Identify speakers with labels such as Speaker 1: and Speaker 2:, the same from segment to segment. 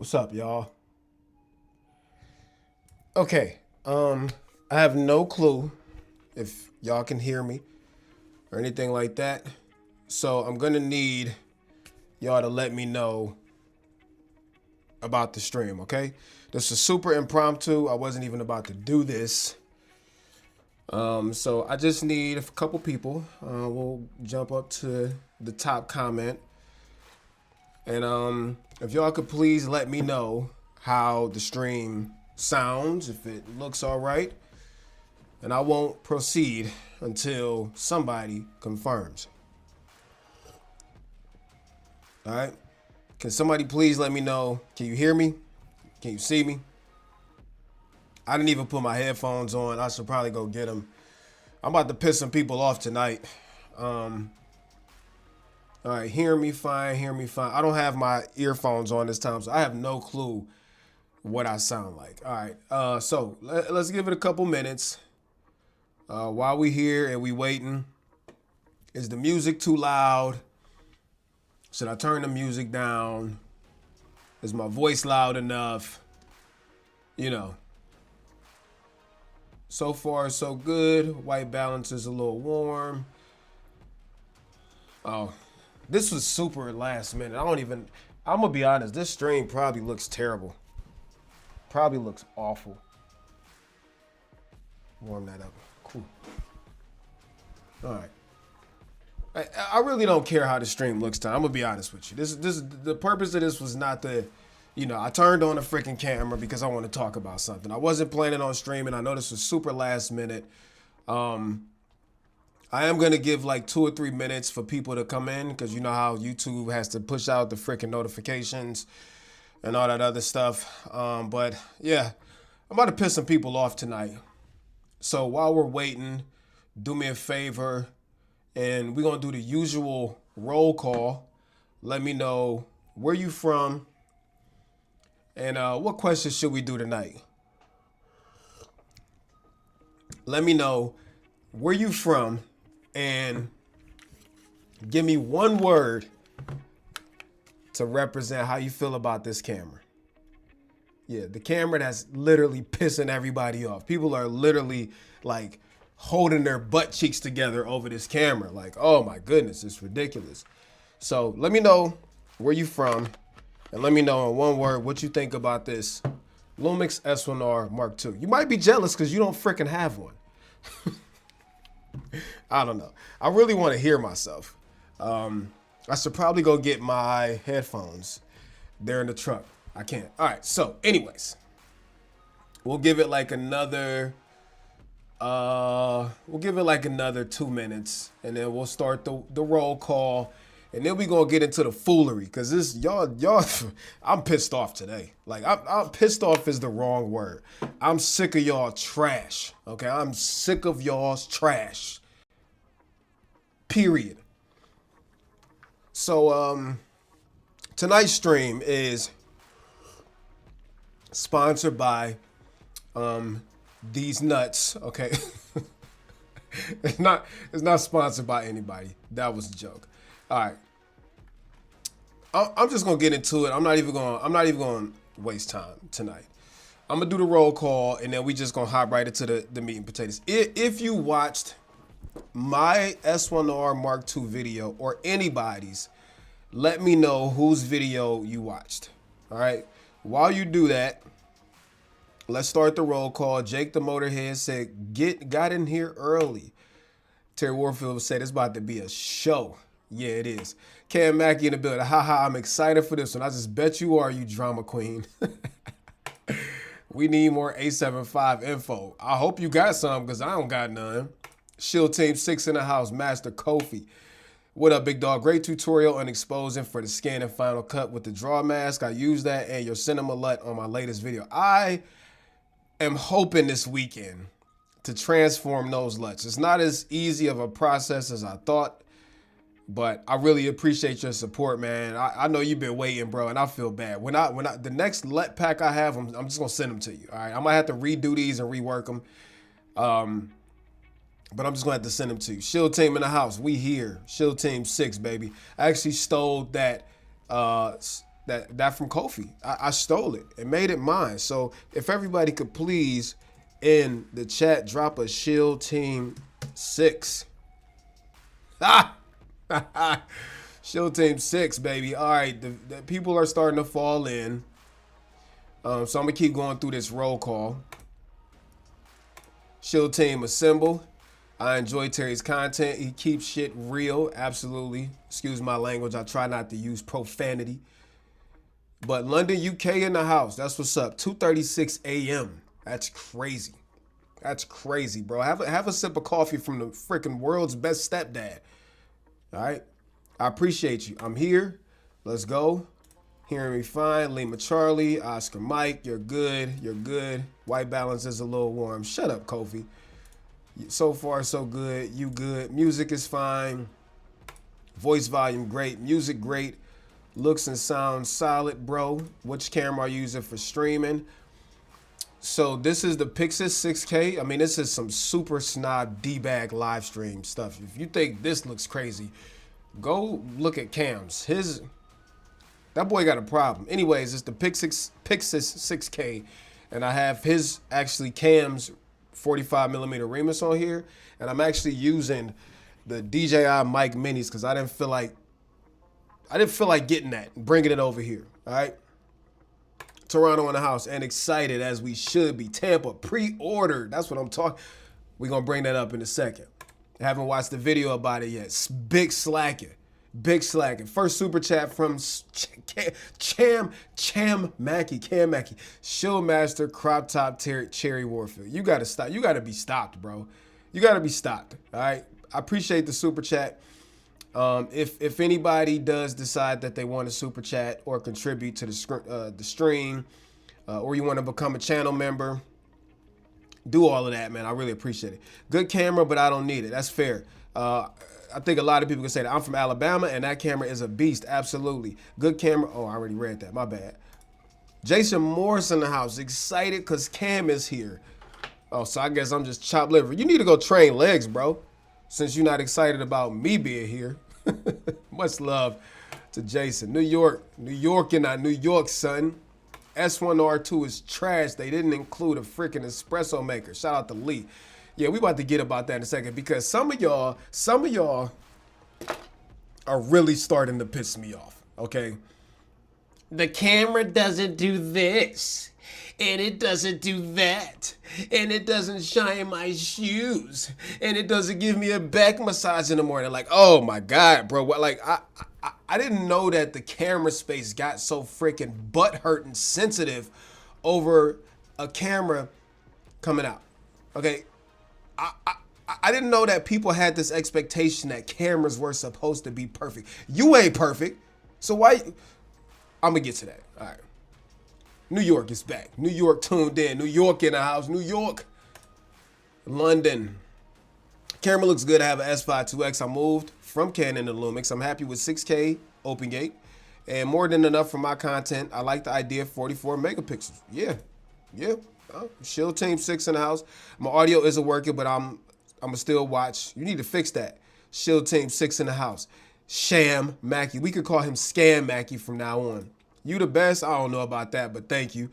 Speaker 1: What's up, y'all? Okay, I have no clue if y'all can hear me or anything like that. So I'm gonna need y'all to let me know about the stream, okay? This is super impromptu. I wasn't even about to do this. So I just need a couple people. We'll jump up to the top comment. And if y'all could please let me know how the stream sounds, if it looks all right. And I won't proceed until somebody confirms. All right? Can somebody please let me know? Can you hear me? Can you see me? I didn't even put my headphones on. I should probably go get them. I'm about to piss some people off tonight. All right, hear me fine, hear me fine. I don't have my earphones on this time, so I have no clue what I sound like. All right, so let's give it a couple minutes. While we here and we waiting, is the music too loud? Should I turn the music down? Is my voice loud enough? You know. So far, so good. White balance is a little warm. Oh, this was super last minute. I'm gonna be honest, this stream probably looks terrible. Probably looks awful. Warm that up. Cool. All right. I really don't care how the stream looks tonight. I'm gonna be honest with you. This the purpose of this was not the, I turned on a freaking camera because I want to talk about something. I wasn't planning on streaming. I know this was super last minute. I am gonna give like 2 or 3 minutes for people to come in because you know how YouTube has to push out the freaking notifications and all that other stuff. But yeah, I'm about to piss some people off tonight. So while we're waiting, do me a favor, and we're gonna do the usual roll call. Let me know where you from, and what questions should we do tonight? Let me know where you from, and give me one word to represent how you feel about this camera. Yeah, the camera that's literally pissing everybody off. People are literally like holding their butt cheeks together over this camera. Like, oh my goodness, it's ridiculous. So let me know where you from, and let me know in one word what you think about this Lumix S1R Mark II. You might be jealous because you don't freaking have one. I don't know. I really want to hear myself. I should probably go get my headphones. They're in the truck. I can't. All right. So anyways, we'll give it like another 2 minutes, and then we'll start the roll call, and then we gonna get into the foolery because this y'all I'm pissed off today. Like I'm pissed off is the wrong word. I'm sick of y'all trash. Okay, I'm sick of y'all's trash. Period. So tonight's stream is sponsored by these nuts. Okay. It's not sponsored by anybody. That was a joke. All right. I'm just gonna get into it. I'm not even gonna waste time tonight. I'm gonna do the roll call, and then we just gonna hop right into the meat and potatoes. If you watched my S1R Mark II video or anybody's, let me know whose video you watched. All right. While you do that, let's start the roll call. Jake the Motorhead said, got in here early. TerryWarfield said it's about to be a show. Yeah, it is. Cam Mackey in the building. Haha, I'm excited for this one. I just bet you are, you drama queen. We need more A75 info. I hope you got some because I don't got none. Shield Team 6 in the house. Master Kofi. What up, big dog? Great tutorial on exposing for the scan and final cut with the draw mask. I used that and your cinema LUT on my latest video. I am hoping this weekend to transform those LUTs. It's not as easy of a process as I thought, but I really appreciate your support, man. I know you've been waiting, bro, and I feel bad. When I the next LUT pack I have, I'm just gonna send them to you. All right, I might have to redo these and rework them, but I'm just gonna have to send them to you. Shield Team in the house, we here. Shield Team 6, baby. I actually stole that That from Kofi. I stole it and made it mine. So if everybody could please in the chat drop a Shield Team 6. Ah! Shield Team 6, baby. All right, the people are starting to fall in. So I'm gonna keep going through this roll call. Shield Team assemble. I enjoy Terry's content. He keeps shit real. Absolutely. Excuse my language. I try not to use profanity. But London, UK in the house. That's what's up. 2:36 a.m. That's crazy. That's crazy, bro. Have a sip of coffee from the freaking world's best stepdad. All right. I appreciate you. I'm here. Let's go. Hearing me fine. Lima Charlie. Oscar Mike. You're good. You're good. White balance is a little warm. Shut up, Kofi. So far, so good. You good. Music is fine. Voice volume great. Music great. Looks and sounds solid, bro. Which camera are you using for streaming? So this is the Pixis 6K. I mean, this is some super snob D-bag live stream stuff. If you think this looks crazy, go look at Cam's. That boy got a problem. Anyways, it's the Pixis 6K, and I have his actually Cam's 45mm Remus on here, and I'm actually using the DJI mic minis because I didn't feel like getting that and bringing it over here. All right. Toronto in the house and excited as we should be. Tampa pre-ordered. That's what I'm talking. We're going to bring that up in a second. I haven't watched the video about it yet. Big slacking. Big slacking. First super chat from Cam Mackey. Shieldmaster crop top TerryWarfield. You got to stop. You got to be stopped, bro. You got to be stopped. All right. I appreciate the super chat. If anybody does decide that they want to super chat or contribute to the stream, or you want to become a channel member, do all of that, man. I really appreciate it. Good camera, but I don't need it. That's fair. I think a lot of people can say that. I'm from Alabama, and that camera is a beast. Absolutely. Good camera. Oh, I already read that. My bad. Jason Morris in the house. Excited because Cam is here. Oh, so I guess I'm just chopped liver. You need to go train legs, bro. Since you're not excited about me being here. Much love to Jason. New York and New York, son. S1R2 is trash. They didn't include a freaking espresso maker. Shout out to Lee. Yeah, we about to get about that in a second because some of y'all are really starting to piss me off, okay? The camera doesn't do this. And it doesn't do that. And it doesn't shine my shoes. And it doesn't give me a back massage in the morning. Like, oh my God, bro. Like, I didn't know that the camera space got so freaking butthurt and sensitive over a camera coming out. Okay. I didn't know that people had this expectation that cameras were supposed to be perfect. You ain't perfect. So why? I'm going to get to that. All right. New York is back. New York tuned in. New York in the house. New York. London. Camera looks good. I have an S5 IIX. I moved from Canon to Lumix. I'm happy with 6K open gate and more than enough for my content. I like the idea of 44 megapixels. Yeah. Shield Team 6 in the house. My audio isn't working, but I'm going to still watch. You need to fix that. Shield Team 6 in the house. Sham Mackey. We could call him Scam Mackey from now on. You the best. I don't know about that, but thank you.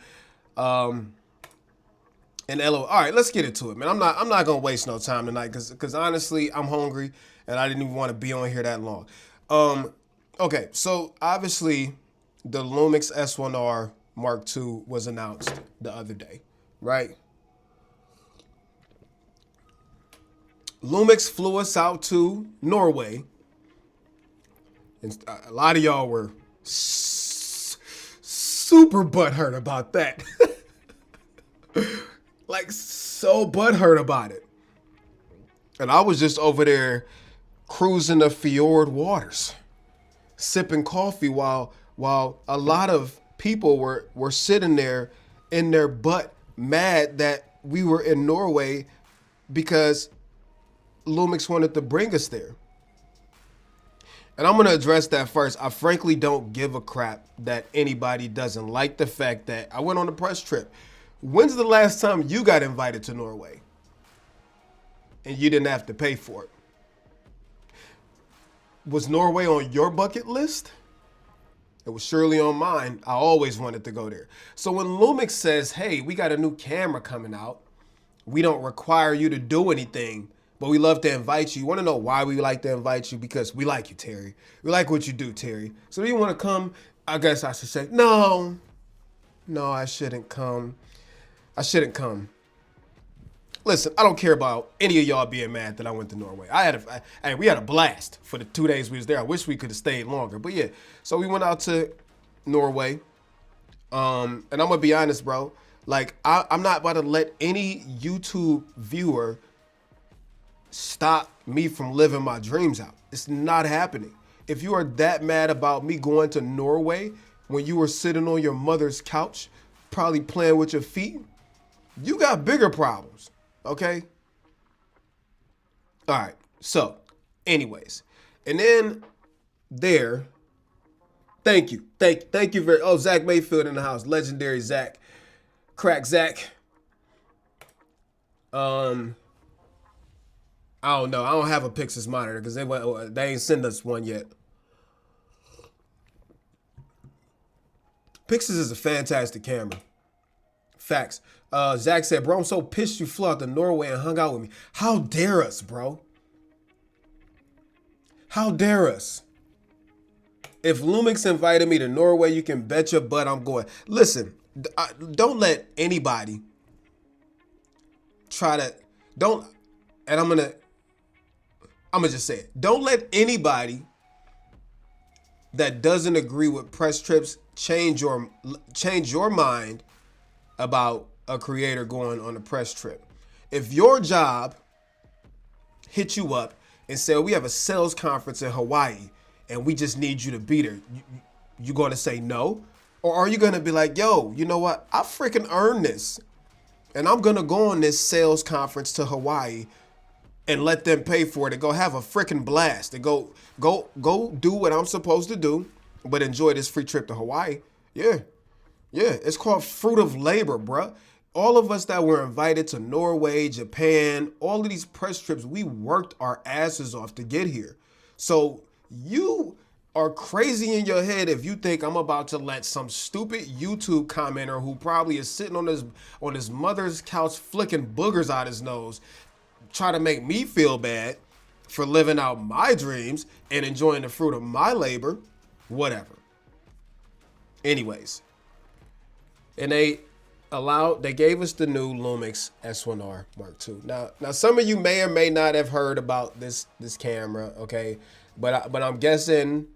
Speaker 1: And LO. All right, let's get into it, man. I'm not gonna waste no time tonight because honestly, I'm hungry and I didn't even want to be on here that long. Okay, so obviously the Lumix S1R Mark II was announced the other day, right? Lumix flew us out to Norway, and a lot of y'all were super butthurt about that. Like, so butthurt about it. And I was just over there cruising the fjord waters, sipping coffee while a lot of people were sitting there in their butt mad that we were in Norway because Lumix wanted to bring us there. And I'm going to address that first. I frankly don't give a crap that anybody doesn't like the fact that I went on a press trip. When's the last time you got invited to Norway and you didn't have to pay for it? Was Norway on your bucket list? It was surely on mine. I always wanted to go there. So when Lumix says, hey, we got a new camera coming out, we don't require you to do anything, but we love to invite you. You want to know why we like to invite you? Because we like you, Terry. We like what you do, Terry. So do you want to come? I guess I should say, no, I shouldn't come. I shouldn't come. Listen, I don't care about any of y'all being mad that I went to Norway. We had a blast for the 2 days we was there. I wish we could have stayed longer, but yeah. So we went out to Norway, and I'm gonna be honest, bro. Like I'm not about to let any YouTube viewer stop me from living my dreams out. It's not happening. If you are that mad about me going to Norway when you were sitting on your mother's couch, probably playing with your feet, you got bigger problems. Okay. All right. So anyways, and then there, thank you very, oh, Zach Mayfield in the house, legendary Zach, crack Zach. I don't know. I don't have a Pixis monitor because they ain't send us one yet. Pixis is a fantastic camera. Facts. Zach said, bro, I'm so pissed you flew out to Norway and hung out with me. How dare us, bro? How dare us? If Lumix invited me to Norway, you can bet your butt I'm going. Listen, don't let anybody try to, and I'm gonna just say it. Don't let anybody that doesn't agree with press trips change your mind about a creator going on a press trip. If your job hit you up and say, we have a sales conference in Hawaii and we just need you to be there, you going to say no? Or are you going to be like, yo, you know what? I freaking earned this and I'm going to go on this sales conference to Hawaii and let them pay for it and go have a freaking blast and go do what I'm supposed to do, but enjoy this free trip to Hawaii. Yeah, it's called fruit of labor, bruh. All of us that were invited to Norway, Japan, all of these press trips, we worked our asses off to get here. So you are crazy in your head if you think I'm about to let some stupid YouTube commenter who probably is sitting on his mother's couch flicking boogers out his nose try to make me feel bad for living out my dreams and enjoying the fruit of my labor, whatever. Anyways, and they gave us the new Lumix S1R Mark II. Now some of you may or may not have heard about this camera, okay? But I'm guessing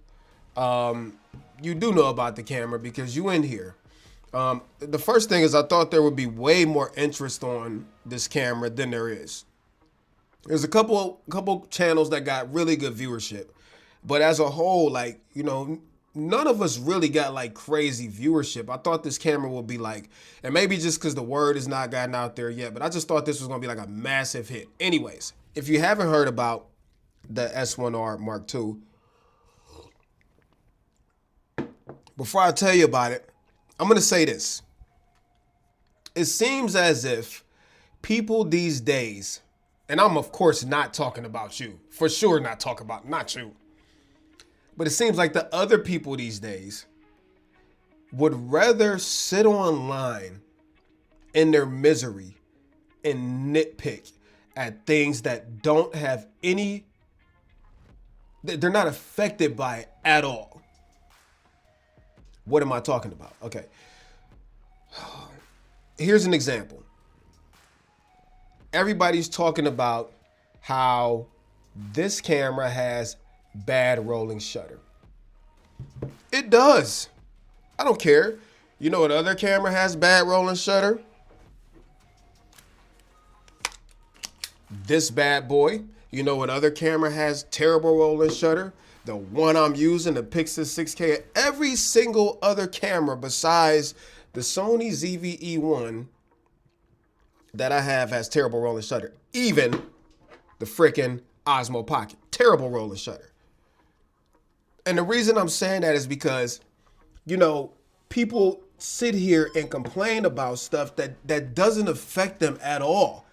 Speaker 1: you do know about the camera because you in here. The first thing is I thought there would be way more interest on this camera than there is. There's a couple channels that got really good viewership, but as a whole, like, you know, none of us really got like crazy viewership. I thought this camera would be like, and maybe just because the word has not gotten out there yet, but I just thought this was gonna be like a massive hit. Anyways, if you haven't heard about the S1R Mark II, before I tell you about it, I'm gonna say this. It seems as if people these days, and I'm of course not talking about you, for sure not you, but it seems like the other people these days would rather sit online in their misery and nitpick at things that don't have any, they're not affected by it at all. What am I talking about? Okay. Here's an example. Everybody's talking about how this camera has bad rolling shutter. It does. I don't care. You know what other camera has bad rolling shutter? This bad boy. You know what other camera has terrible rolling shutter? The one I'm using, the Pixis 6K. Every single other camera besides the Sony ZV-E1 that I have has terrible rolling shutter. Even the freaking Osmo Pocket, terrible rolling shutter. And the reason I'm saying that is because, you know, people sit here and complain about stuff that doesn't affect them at all.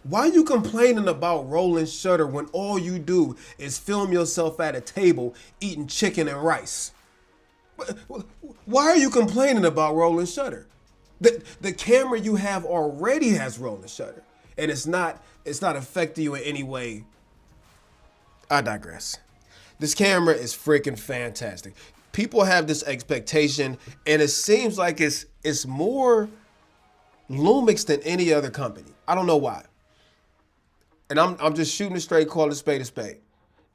Speaker 1: Why are you complaining about rolling shutter when all you do is film yourself at a table eating chicken and rice? Why are you complaining about rolling shutter? The camera you have already has rolling shutter, and it's not affecting you in any way. I digress. This camera is freaking fantastic. People have this expectation, and it seems like it's more Lumix than any other company. I don't know why. And I'm just shooting it straight, call it spade a spade.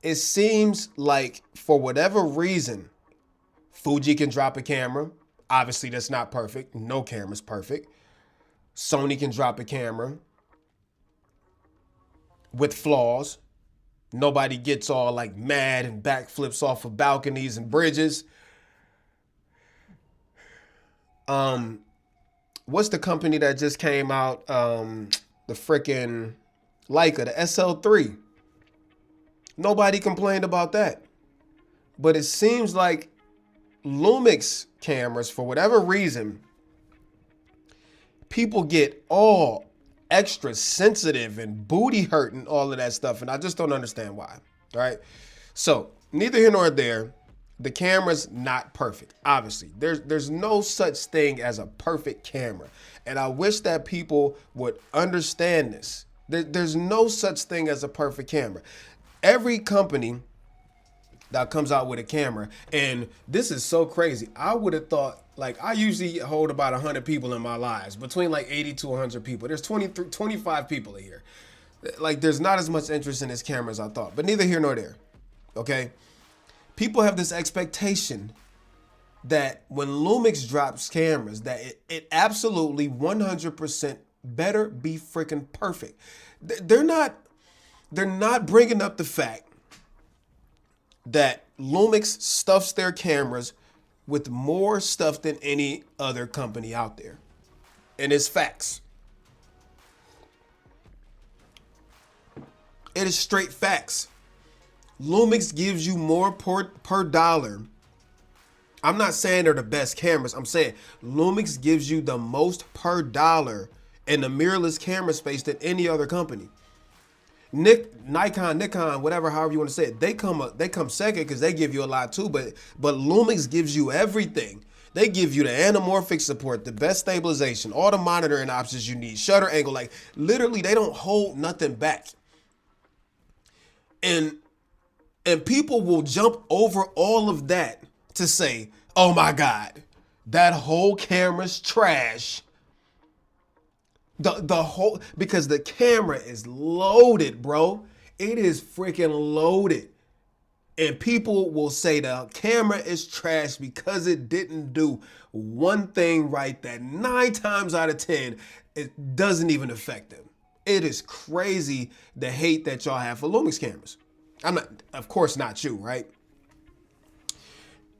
Speaker 1: It seems like for whatever reason, Fuji can drop a camera. Obviously, that's not perfect. No camera's perfect. Sony can drop a camera with flaws. Nobody gets all like mad and backflips off of balconies and bridges. What's the company that just came out? The freaking Leica, the SL3. Nobody complained about that. But it seems like Lumix cameras, for whatever reason, people get all extra sensitive and booty hurt and all of that stuff, and I just don't understand why. All right, so neither here nor there. The camera's not perfect. Obviously, there's no such thing as a perfect camera, and I wish that people would understand this. There's no such thing as a perfect camera. Every company that comes out with a camera, and this is so crazy. I would have thought, like, I usually hold about 100 people in my lives, between like 80 to 100 people. There's 25 people here. Like, there's not as much interest in this camera as I thought, but neither here nor there, okay? People have this expectation that when Lumix drops cameras, that it absolutely 100% better be freaking perfect. They're not bringing up the fact that Lumix stuffs their cameras with more stuff than any other company out there. And it's facts. It is straight facts. Lumix gives you more per dollar. I'm not saying they're the best cameras. I'm saying Lumix gives you the most per dollar in the mirrorless camera space than any other company. Nikon, whatever, however you want to say it, they come second because they give you a lot too. But Lumix gives you everything. They give you the anamorphic support, the best stabilization, all the monitoring options you need, shutter angle. Like, literally, they don't hold nothing back. And people will jump over all of that to say, oh my God, that whole camera's trash. The whole, because the camera is loaded, bro. It is freaking loaded. And people will say the camera is trash because it didn't do one thing right that 9 times out of 10, it doesn't even affect them. It is crazy the hate that y'all have for Lumix cameras. I'm not, of course not you, right?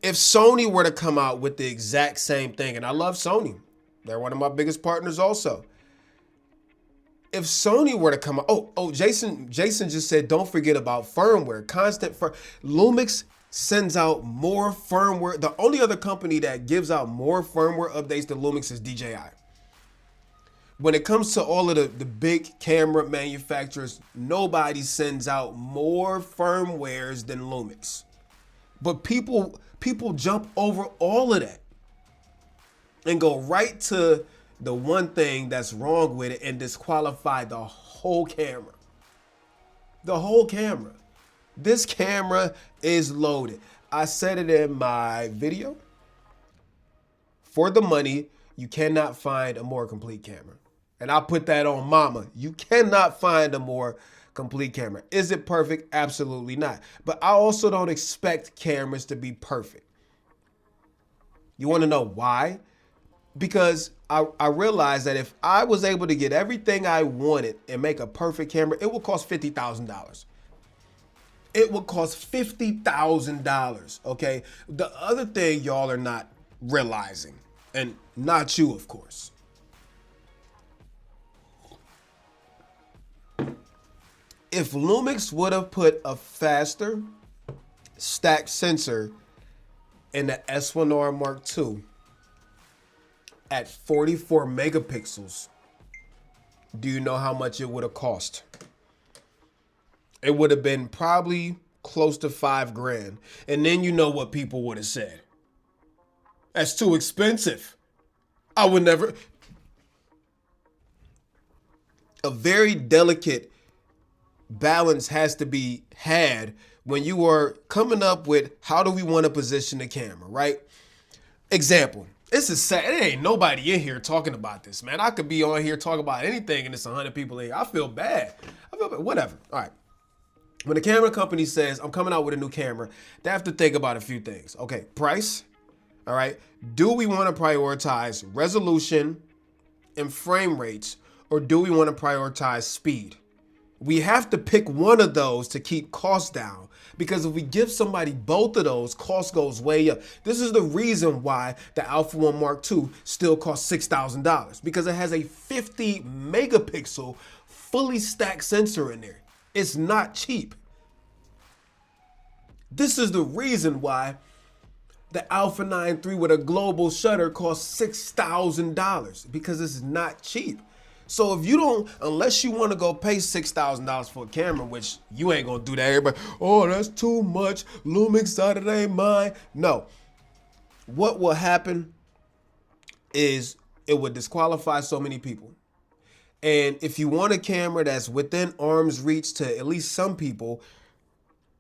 Speaker 1: If Sony were to come out with the exact same thing, and I love Sony, they're one of my biggest partners also. If Sony were to come out, Jason just said, don't forget about firmware, Lumix sends out more firmware. The only other company that gives out more firmware updates than Lumix is DJI. When it comes to all of the big camera manufacturers, nobody sends out more firmwares than Lumix. But people jump over all of that and go right to the one thing that's wrong with it and disqualify the whole camera. The whole camera. This camera is loaded. I said it in my video. For the money, you cannot find a more complete camera. And I'll put that on mama. You cannot find a more complete camera. Is it perfect? Absolutely not. But I also don't expect cameras to be perfect. You want to know why? Because I realized that if I was able to get everything I wanted and make a perfect camera, it would cost $50,000. It would cost $50,000, okay? The other thing y'all are not realizing, and not you, of course. If Lumix would have put a faster stacked sensor in the S1RII Mark II at 44 megapixels, do you know how much it would have cost? It would have been probably close to $5 grand. And then you know what people would have said. That's too expensive. I would never. A very delicate balance has to be had when you are coming up with how do we want to position the camera, right? Example. This is sad. There ain't nobody in here talking about this, man. I could be on here talking about anything and it's 100 people in here. I feel bad. Whatever. All right. When the camera company says, I'm coming out with a new camera, they have to think about a few things. Okay, price. All right. Do we want to prioritize resolution and frame rates, or do we want to prioritize speed? We have to pick one of those to keep costs down, because if we give somebody both of those, cost goes way up. This is the reason why the Alpha 1 Mark II still costs $6,000, because it has a 50 megapixel fully stacked sensor in there. It's not cheap. This is the reason why the Alpha 9 III with a global shutter costs $6,000, because it's not cheap. So if you don't, unless you want to go pay $6,000 for a camera, which you ain't gonna do that, everybody, oh, that's too much, Lumix out of their mind. No, what will happen is it would disqualify so many people. And if you want a camera that's within arm's reach to at least some people,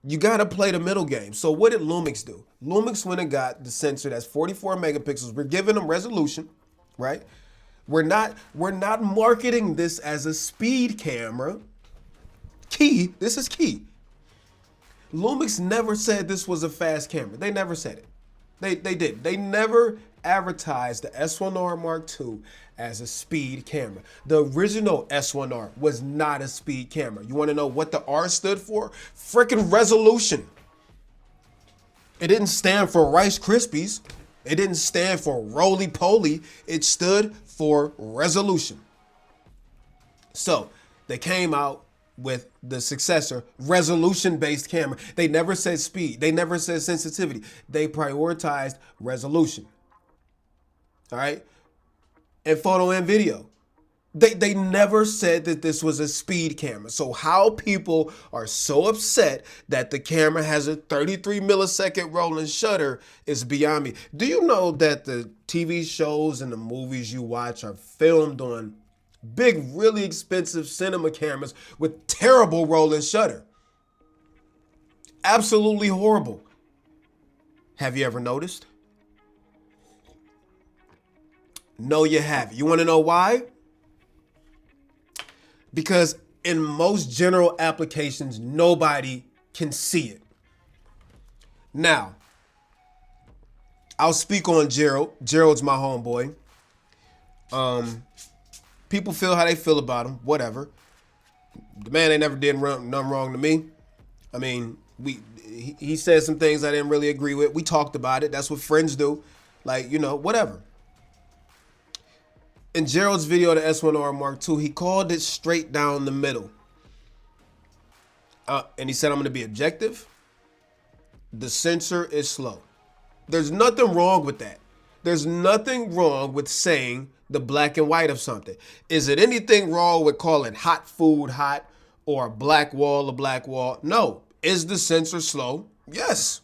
Speaker 1: you gotta play the middle game. So what did Lumix do? Lumix went and got the sensor that's 44 megapixels. We're giving them resolution, right? We're not marketing this as a speed camera. Key, this is key. Lumix never said this was a fast camera. They never said it. They did. They never advertised the S1R Mark II as a speed camera. The original S1R was not a speed camera. You want to know what the R stood for? Freaking resolution. It didn't stand for Rice Krispies. It didn't stand for roly poly. It stood for resolution. So they came out with the successor, resolution-based camera. They never said speed. They never said sensitivity. They prioritized resolution. All right? And photo and video. They never said that this was a speed camera. So how people are so upset that the camera has a 33 millisecond rolling shutter is beyond me. Do you know that the TV shows and the movies you watch are filmed on big, really expensive cinema cameras with terrible rolling shutter? Absolutely horrible. Have you ever noticed? No, you haven't. You want to know why? Because in most general applications, nobody can see it. Now, I'll speak on Gerald. Gerald's my homeboy. People feel how they feel about him, whatever. The man ain't never did nothing wrong to me. I mean, he said some things I didn't really agree with. We talked about it. That's what friends do. Like, you know, whatever. In Gerald's video, the S1R Mark II, he called it straight down the middle. And he said, I'm going to be objective. The sensor is slow. There's nothing wrong with that. There's nothing wrong with saying the black and white of something. Is it anything wrong with calling hot food hot or a black wall a black wall? No. Is the sensor slow? Yes.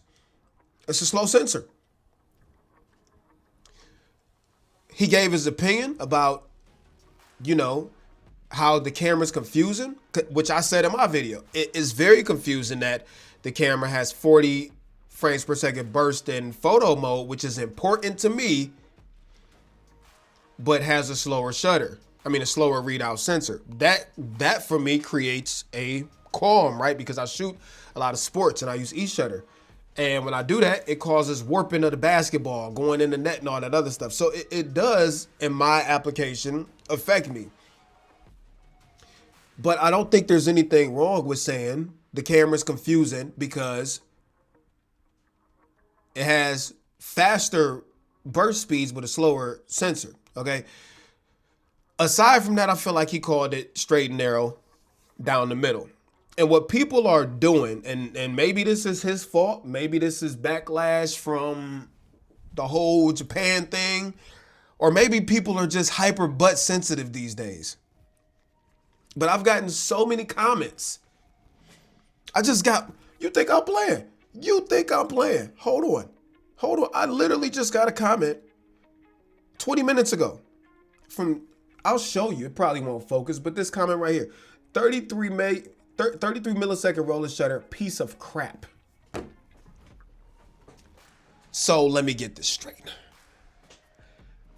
Speaker 1: It's a slow sensor. He gave his opinion about, you know, how the camera's confusing, which I said in my video. It is very confusing that the camera has 40 frames per second burst in photo mode, which is important to me, but has a slower shutter. I mean, a slower readout sensor. That for me creates a qualm, right? Because I shoot a lot of sports and I use E-shutter. And when I do that, it causes warping of the basketball, going in the net and all that other stuff. So it does, in my application, affect me. But I don't think there's anything wrong with saying the camera's confusing because it has faster burst speeds with a slower sensor, okay? Aside from that, I feel like he called it straight and narrow down the middle. And what people are doing, and maybe this is his fault, maybe this is backlash from the whole Japan thing, or maybe people are just hyper butt sensitive these days. But I've gotten so many comments. You think I'm playing? You think I'm playing? Hold on. Hold on, I literally just got a comment 20 minutes ago from, I'll show you, it probably won't focus, but this comment right here, 33 millisecond rolling shutter, piece of crap. So let me get this straight.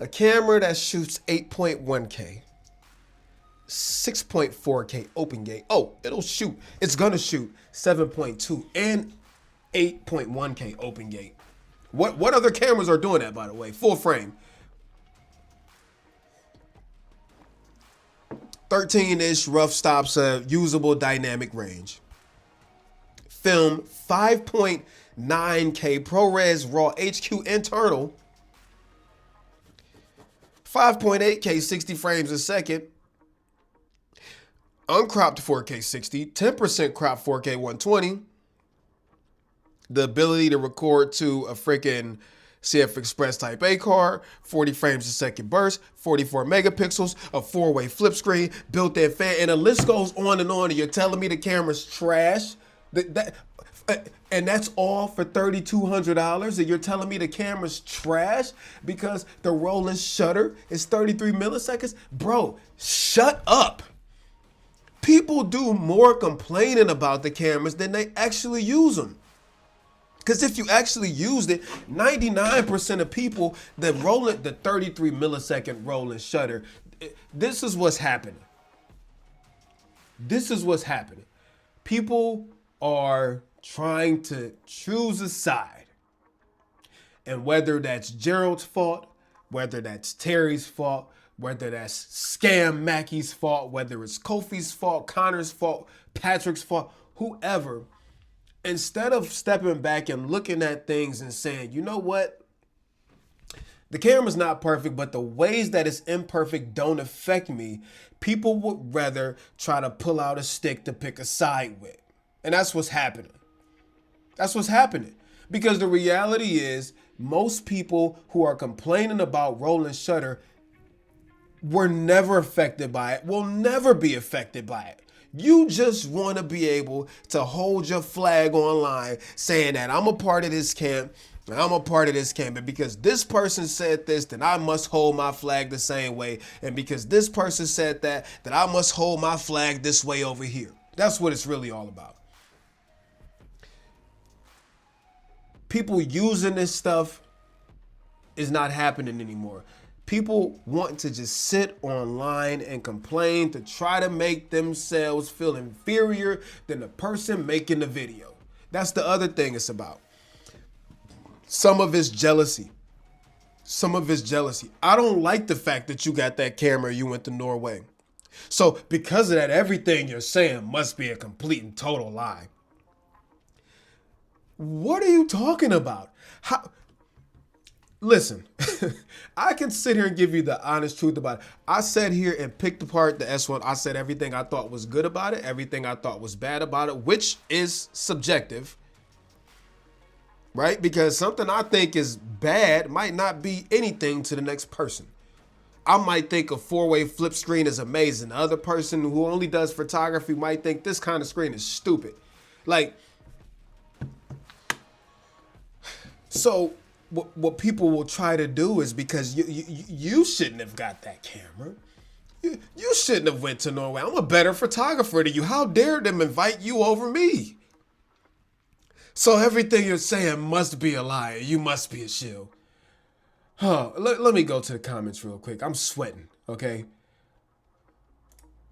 Speaker 1: A camera that shoots 8.1K, 6.4K open gate. Oh, it's gonna shoot 7.2 and 8.1K open gate. What other cameras are doing that, by the way? Full frame. 13-inch rough stops a usable dynamic range. Film 5.9K ProRes RAW HQ internal. 5.8K 60 frames a second. Uncropped 4K 60. 10% crop 4K 120. The ability to record to a freaking CF Express Type A card, 40 frames a second burst, 44 megapixels, a 4-way flip screen, built-in fan, and the list goes on and on. And you're telling me the camera's trash? And that's all for $3,200? And you're telling me the camera's trash because the rolling shutter is 33 milliseconds? Bro, shut up. People do more complaining about the cameras than they actually use them. Because if you actually used it, 99% of people that roll it, the 33 millisecond rolling shutter, this is what's happening. This is what's happening. People are trying to choose a side. And whether that's Gerald's fault, whether that's Terry's fault, whether that's Scam Mackey's fault, whether it's Kofi's fault, Connor's fault, Patrick's fault, whoever, instead of stepping back and looking at things and saying, you know what? The camera's not perfect, but the ways that it's imperfect don't affect me. People would rather try to pull out a stick to pick a side with. And that's what's happening. That's what's happening. Because the reality is, most people who are complaining about rolling shutter were never affected by it, will never be affected by it. You just want to be able to hold your flag online saying that I'm a part of this camp, and I'm a part of this camp, and because this person said this, then I must hold my flag the same way, and because this person said that, then I must hold my flag this way over here. That's what it's really all about. People using this stuff is not happening anymore. People want to just sit online and complain to try to make themselves feel inferior than the person making the video. That's the other thing it's about. Some of it's jealousy. Some of it's jealousy. I don't like the fact that you got that camera, you went to Norway. So because of that, everything you're saying must be a complete and total lie. What are you talking about? How? Listen, I can sit here and give you the honest truth about it. I sat here and picked apart the S1. I said everything I thought was good about it, everything I thought was bad about it, which is subjective, right? Because something I think is bad might not be anything to the next person. I might think a 4-way flip screen is amazing. The other person who only does photography might think this kind of screen is stupid. Like, so what people will try to do is, because you shouldn't have got that camera. You shouldn't have went to Norway. I'm a better photographer than you. How dare them invite you over me? So everything you're saying must be a lie. You must be a shill. Huh, let me go to the comments real quick. I'm sweating, okay?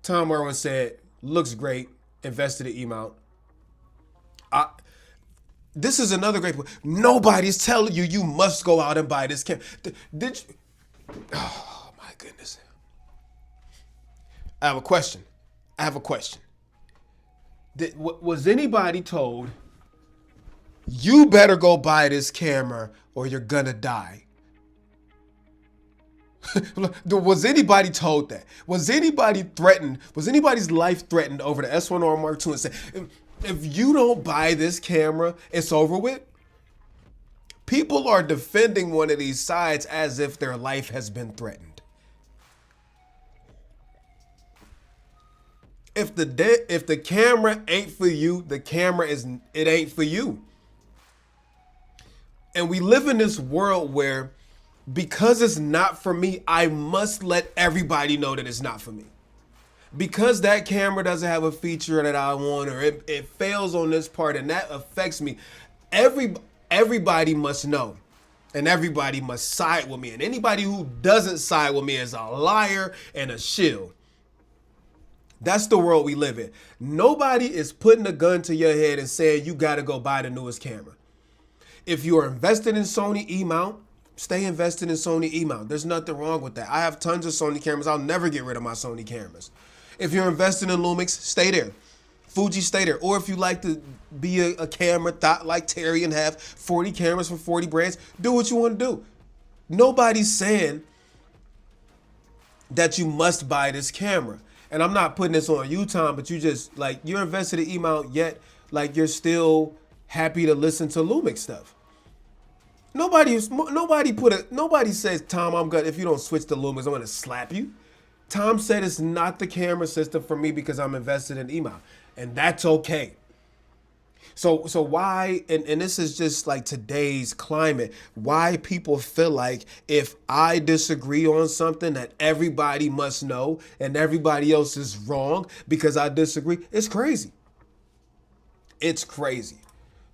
Speaker 1: Tom Irwin said, looks great, invested in E-mount. This is another great point. Nobody's telling you you must go out and buy this camera. Did you? Oh, my goodness. I have a question. Was anybody told, you better go buy this camera or you're gonna die? Was anybody told that? Was anybody threatened? Was anybody's life threatened over the S1R Mark II and said, if you don't buy this camera, it's over with? People are defending one of these sides as if their life has been threatened. If the camera ain't for you, the camera ain't for you. And we live in this world where because it's not for me, I must let everybody know that it's not for me. Because that camera doesn't have a feature that I want, or it fails on this part and that affects me, everybody must know. And everybody must side with me. And anybody who doesn't side with me is a liar and a shill. That's the world we live in. Nobody is putting a gun to your head and saying you got to go buy the newest camera. If you are invested in Sony E-mount, stay invested in Sony E-mount. There's nothing wrong with that. I have tons of Sony cameras. I'll never get rid of my Sony cameras. If you're invested in Lumix, stay there. Fuji, stay there. Or if you like to be a camera thot like Terry and have 40 cameras from 40 brands, do what you want to do. Nobody's saying that you must buy this camera. And I'm not putting this on you, Tom, but you just, like, you're invested in E-mount, yet, like, you're still happy to listen to Lumix stuff. Nobody says, Tom, I'm gonna, if you don't switch to Lumix, I'm gonna slap you. Tom said it's not the camera system for me because I'm invested in E-mount, and that's okay. So why, and this is just like today's climate, why people feel like if I disagree on something that everybody must know and everybody else is wrong because I disagree, it's crazy. It's crazy.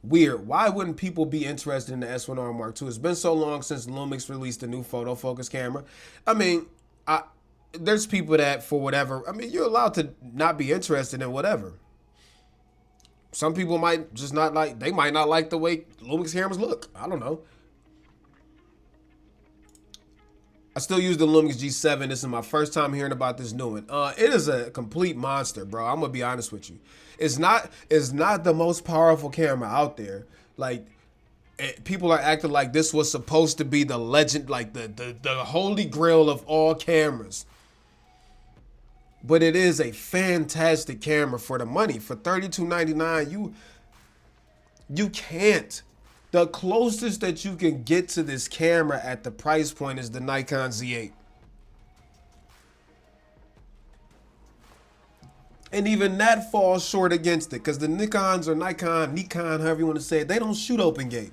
Speaker 1: Weird. Why wouldn't people be interested in the S1R Mark II? It's been so long since Lumix released a new photo focus camera. I mean, there's people that for whatever, I mean, you're allowed to not be interested in whatever. Some people might just not like, they might not like the way Lumix cameras look. I don't know. I still use the Lumix G7. This is my first time hearing about this new one. It is a complete monster, bro. I'm gonna be honest with you. It's not the most powerful camera out there. Like, people are acting like this was supposed to be the legend, like the holy grail of all cameras. But it is a fantastic camera for the money. For $32.99, you can't. The closest that you can get to this camera at the price point is the Nikon Z8. And even that falls short against it because the Nikons or Nikon, however you want to say it, they don't shoot open gate.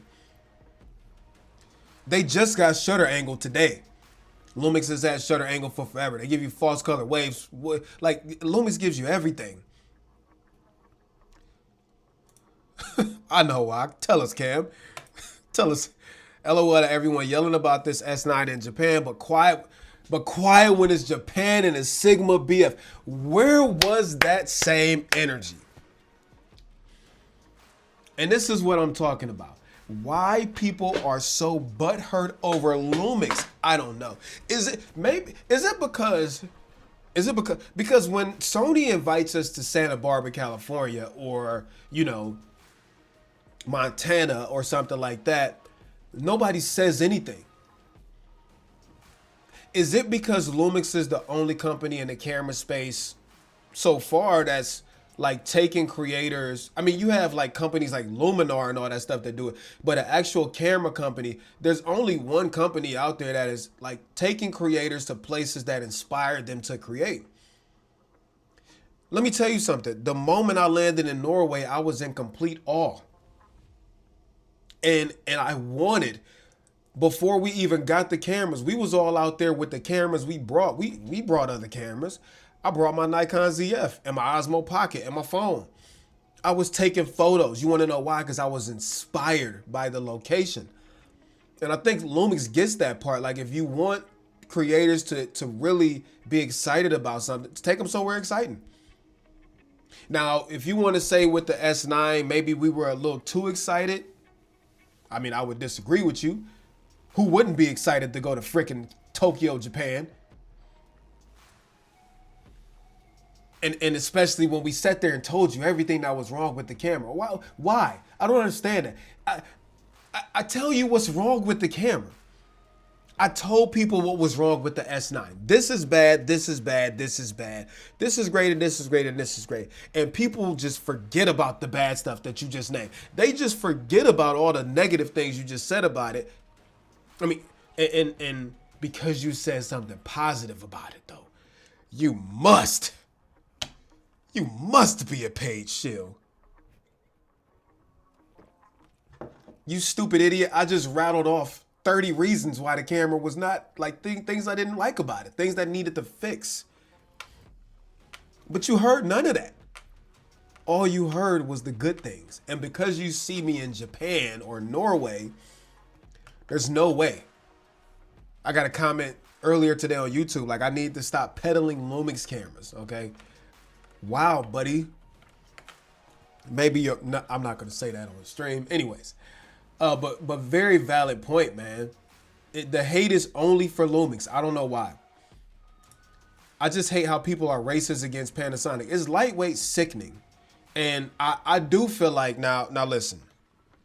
Speaker 1: They just got shutter angle today. Lumix has had shutter angle for forever. They give you false color waves. Like, Lumix gives you everything. I know why. Tell us, Cam. Tell us. LOL to everyone yelling about this S9 in Japan, but quiet when it's Japan and it's Sigma BF. Where was that same energy? And this is what I'm talking about. Why people are so butthurt over Lumix, I don't know. Is it because when Sony invites us to Santa Barbara, California, or, you know, Montana or something like that, nobody says anything? Is it because Lumix is the only company in the camera space so far that's like taking creators? I mean, you have like companies like Luminar and all that stuff that do it, but an actual camera company, there's only one company out there that is like taking creators to places that inspired them to create. Let me tell you something. The moment I landed in Norway, I was in complete awe. And I wanted, before we even got the cameras, we was all out there with the cameras we brought. We brought other cameras. I brought my Nikon ZF and my Osmo Pocket and my phone. I was taking photos. You want to know why? Because I was inspired by the location. And I think Lumix gets that part. Like, if you want creators to really be excited about something, take them somewhere exciting. Now, if you want to say with the S9, maybe we were a little too excited, I mean, I would disagree with you. Who wouldn't be excited to go to frickin' Tokyo, Japan? And especially when we sat there and told you everything that was wrong with the camera. Why? I don't understand that. I tell you what's wrong with the camera. I told people what was wrong with the S9. This is bad, this is bad, this is bad. This is great, and this is great, and this is great. And people just forget about the bad stuff that you just named. They just forget about all the negative things you just said about it. I mean, and because you said something positive about it, though, you must be a paid shill. You stupid idiot. I just rattled off 30 reasons why the camera was not, like, things I didn't like about it, things that needed to fix. But you heard none of that. All you heard was the good things. And because you see me in Japan or Norway, there's no way. I got a comment earlier today on YouTube, like, I need to stop peddling Lumix cameras, okay? Wow, buddy. Maybe you're not, I'm not going to say that on the stream. Anyways, but very valid point, man. The hate is only for Lumix. I don't know why. I just hate how people are racist against Panasonic. It's lightweight sickening. And I do feel like now listen,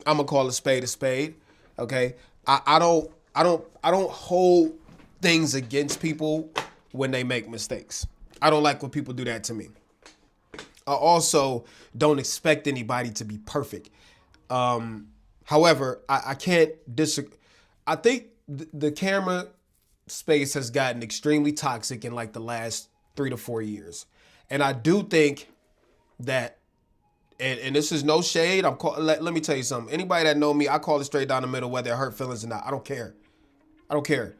Speaker 1: I'm gonna call a spade, okay? I don't hold things against people when they make mistakes. I don't like when people do that to me. I also don't expect anybody to be perfect. However, I can't disagree. I think the camera space has gotten extremely toxic in like the last 3 to 4 years. And I do think that, and this is no shade. Let me tell you something. Anybody that know me, I call it straight down the middle, whether it hurt feelings or not. I don't care. I don't care.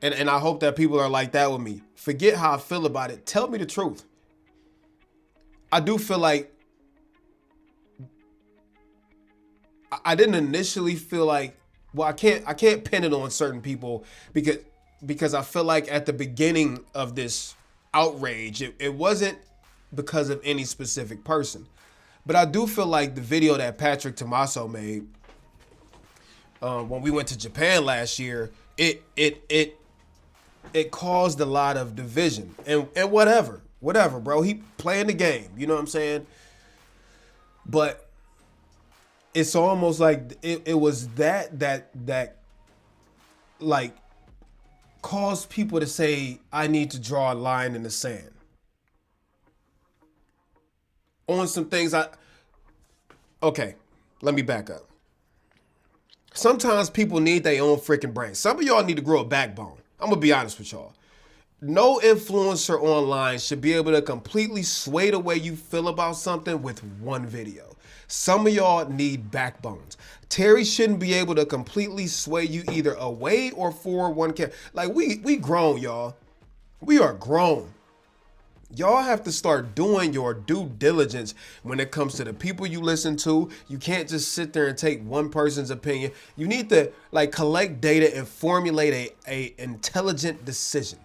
Speaker 1: And I hope that people are like that with me. Forget how I feel about it. Tell me the truth. I do feel like I didn't initially feel like, well, I can't pin it on certain people because I feel like at the beginning of this outrage, it wasn't because of any specific person. But I do feel like the video that Patrick Tommaso made when we went to Japan last year, it caused a lot of division and whatever, bro. He playing the game, you know what I'm saying? But it's almost like it was that like caused people to say, I need to draw a line in the sand on some things. Okay, let me back up. Sometimes people need their own freaking brain. Some of y'all need to grow a backbone. I'm gonna be honest with y'all. No influencer online should be able to completely sway the way you feel about something with one video. Some of y'all need backbones. Terry shouldn't be able to completely sway you either away or for one camera. Like we grown, y'all. We are grown. Y'all have to start doing your due diligence when it comes to the people you listen to. You can't just sit there and take one person's opinion. You need to like collect data and formulate a intelligent decision.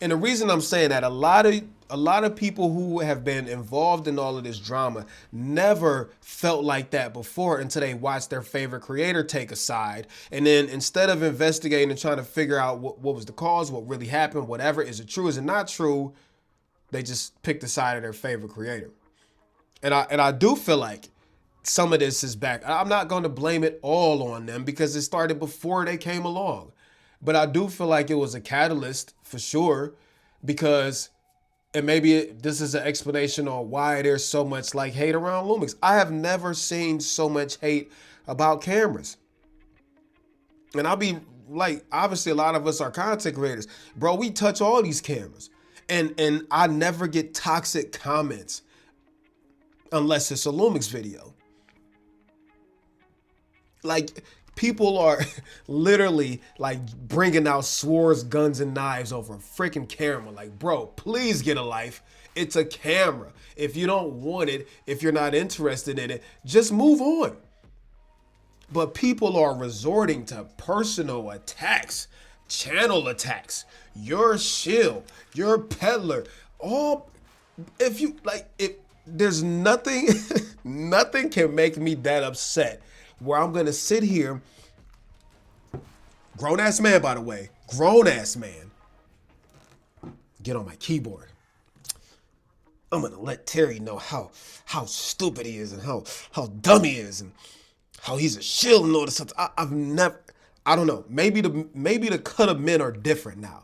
Speaker 1: And the reason I'm saying that, a lot of people who have been involved in all of this drama never felt like that before until they watched their favorite creator take a side. And then instead of investigating and trying to figure out what was the cause, what really happened, whatever, is it true, is it not true, they just picked the side of their favorite creator. And I do feel like some of this is back. I'm not going to blame it all on them because it started before they came along. But I do feel like it was a catalyst for sure, because, and maybe this is an explanation on why there's so much like hate around Lumix. I have never seen so much hate about cameras. And I'll be like, obviously a lot of us are content creators. Bro, we touch all these cameras. And I never get toxic comments unless it's a Lumix video. Like, people are literally like bringing out swords, guns, and knives over a freaking camera. Like, bro, please get a life. It's a camera. If you don't want it, if you're not interested in it, just move on. But people are resorting to personal attacks, channel attacks, your shill, your peddler. All, if you like, there's nothing, nothing can make me that upset where I'm gonna sit here, grown ass man, by the way, grown ass man, get on my keyboard. I'm gonna let Terry know how stupid he is and how dumb he is and how he's a shill and all this stuff. I've never, I don't know, maybe the cut of men are different now.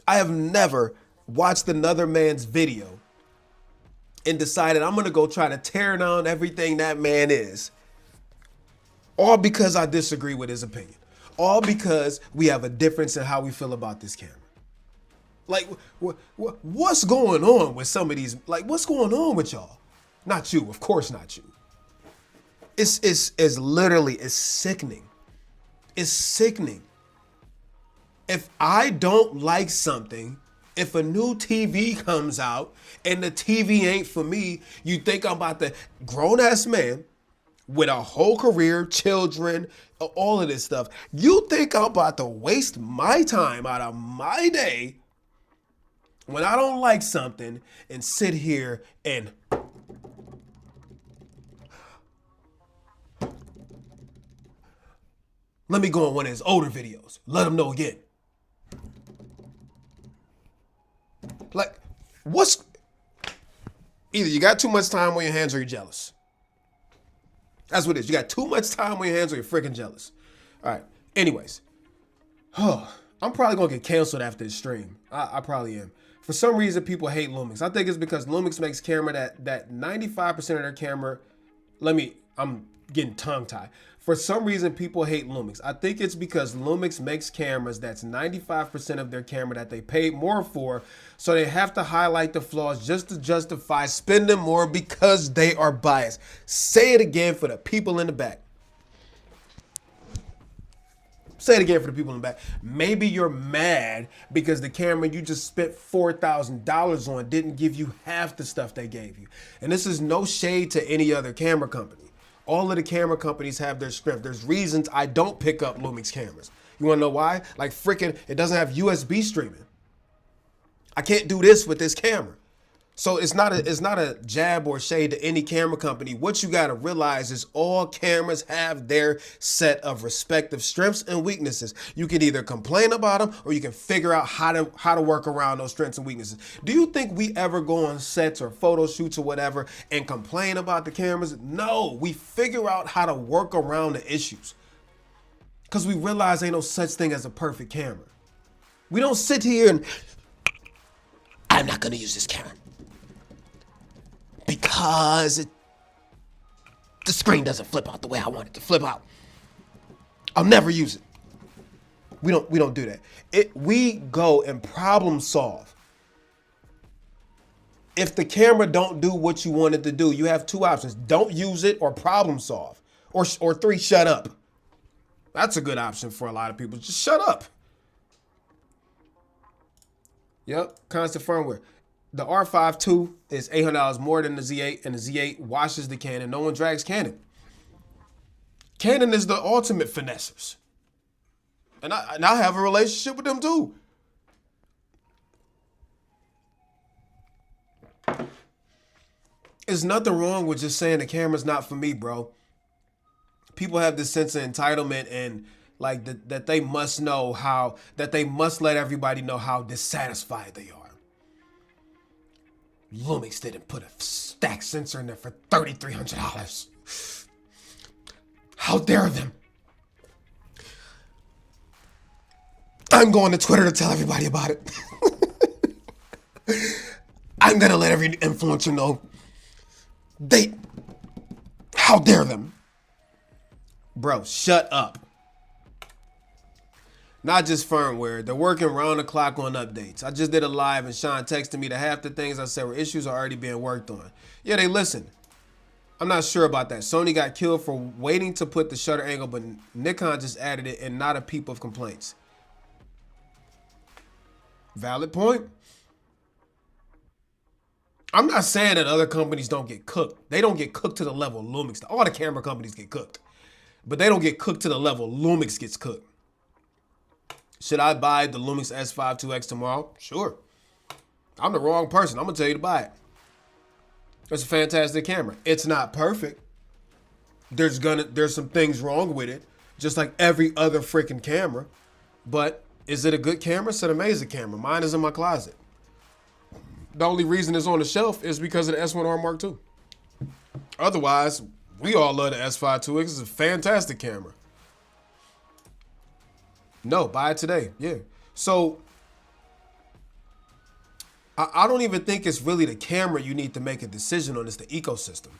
Speaker 1: I have never watched another man's video and decided I'm gonna go try to tear down everything that man is, all because I disagree with his opinion. All because we have a difference in how we feel about this camera. Like, what's going on with some of these? Like, what's going on with y'all? Not you, of course not you. It's literally, it's sickening. It's sickening. If I don't like something, if a new TV comes out and the TV ain't for me, you think I'm about to, grown ass man with a whole career, children, all of this stuff. You think I'm about to waste my time out of my day when I don't like something and sit here and let me go on one of his older videos. Let him know again. Like, what's... Either you got too much time on your hands or you're jealous. That's what it is. You got too much time on your hands or you're freaking jealous. All right. Anyways. I'm probably going to get canceled after this stream. I probably am. For some reason, people hate Lumix. I think it's because Lumix makes camera that 95% of their camera... I'm getting tongue-tied. For some reason, people hate Lumix. I think it's because Lumix makes cameras that's 95% of their camera that they paid more for, so they have to highlight the flaws just to justify spending more because they are biased. Say it again for the people in the back. Say it again for the people in the back. Maybe you're mad because the camera you just spent $4,000 on didn't give you half the stuff they gave you. And this is no shade to any other camera company. All of the camera companies have their strength. There's reasons I don't pick up Lumix cameras. You wanna know why? Like freaking, it doesn't have USB streaming. I can't do this with this camera. So it's not a jab or shade to any camera company. What you gotta realize is all cameras have their set of respective strengths and weaknesses. You can either complain about them or you can figure out how to work around those strengths and weaknesses. Do you think we ever go on sets or photo shoots or whatever and complain about the cameras? No, we figure out how to work around the issues. Because we realize ain't no such thing as a perfect camera. We don't sit here and, I'm not gonna use this camera because the screen doesn't flip out the way I want it to flip out. I'll never use it. We don't do that. We go and problem solve. If the camera don't do what you want it to do, you have two options. Don't use it or problem solve. Or three, shut up. That's a good option for a lot of people. Just shut up. Yep, constant firmware. The R5 II is $800 more than the Z8, and the Z8 washes the Canon. No one drags Canon. Canon is the ultimate finessers. And I have a relationship with them too. There's nothing wrong with just saying the camera's not for me, bro. People have this sense of entitlement and like that they must know how, that they must let everybody know how dissatisfied they are. Lumix didn't put a stack sensor in there for $3,300. How dare them? I'm going to Twitter to tell everybody about it. I'm gonna let every influencer know. How dare them? Bro, shut up. Not just firmware, they're working round the clock on updates. I just did a live and Sean texted me that half the things I said were issues are already being worked on. Yeah, they listen. I'm not sure about that. Sony got killed for waiting to put the shutter angle, but Nikon just added it and not a peep of complaints. Valid point. I'm not saying that other companies don't get cooked. They don't get cooked to the level Lumix. All the camera companies get cooked. But they don't get cooked to the level Lumix gets cooked. Should I buy the Lumix S5 tomorrow? Sure. I'm the wrong person. I'm going to tell you to buy it. It's a fantastic camera. It's not perfect. There's some things wrong with it, just like every other freaking camera. But is it a good camera? It's an amazing camera. Mine is in my closet. The only reason it's on the shelf is because of the S1R Mark II. Otherwise, we all love the S5 It's a fantastic camera. No, buy it today. Yeah. So I don't even think it's really the camera you need to make a decision on. It's the ecosystem.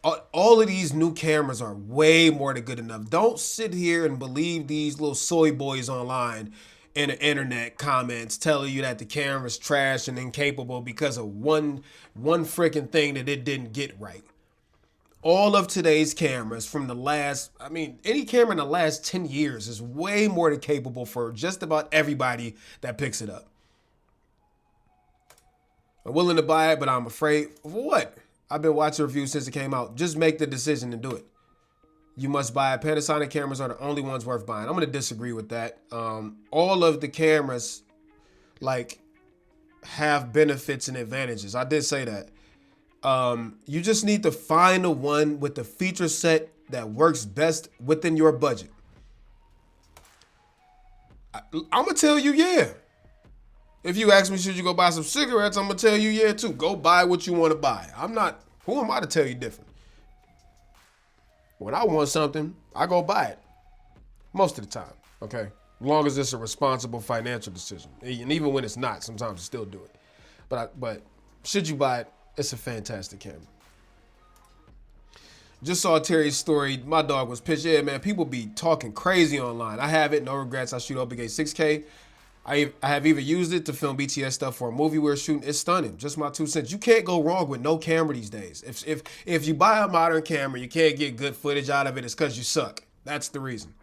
Speaker 1: All of these new cameras are way more than good enough. Don't sit here and believe these little soy boys online in the internet comments telling you that the camera's trash and incapable because of one freaking thing that it didn't get right. all of today's cameras from the last, I mean, any camera in the last 10 years is way more than capable for just about everybody that picks it up. I'm willing to buy it, but I'm afraid. For what? I've been watching reviews since it came out. Just make the decision and do it. You must buy it. Panasonic cameras are the only ones worth buying. I'm going to disagree with that. All of the cameras, like, have benefits and advantages. I did say that. You just need to find the one with the feature set that works best within your budget. I'm going to tell you, yeah. If you ask me, should you go buy some cigarettes, I'm going to tell you, yeah, too. Go buy what you want to buy. Who am I to tell you different? When I want something, I go buy it. Most of the time, okay? As long as it's a responsible financial decision. And even when it's not, sometimes I still do it. But should you buy it, it's a fantastic camera. Just saw Terry's story. My dog was pissed. Yeah, man, people be talking crazy online. I have it, no regrets. I shoot OBGA 6K. I have even used it to film BTS stuff for a movie we were shooting. It's stunning. Just my 2 cents. You can't go wrong with no camera these days. If you buy a modern camera, you can't get good footage out of it, it's because you suck. That's the reason.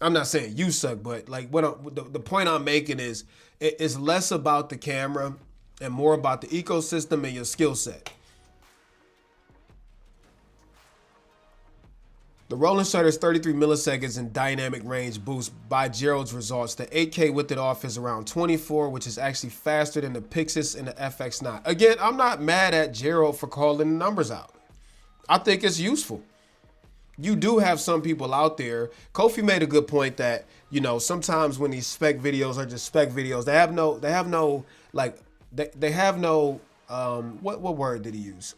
Speaker 1: I'm not saying you suck, but like the point I'm making is it's less about the camera and more about the ecosystem and your skill set. The rolling shutter's 33 milliseconds in dynamic range boost by Gerald's results. The 8K with it off is around 24, which is actually faster than the Pixis and the FX9. Again, I'm not mad at Gerald for calling the numbers out. I think it's useful. You do have some people out there. Kofi made a good point that, you know, sometimes when these spec videos are just spec videos, they have no, what word did he use?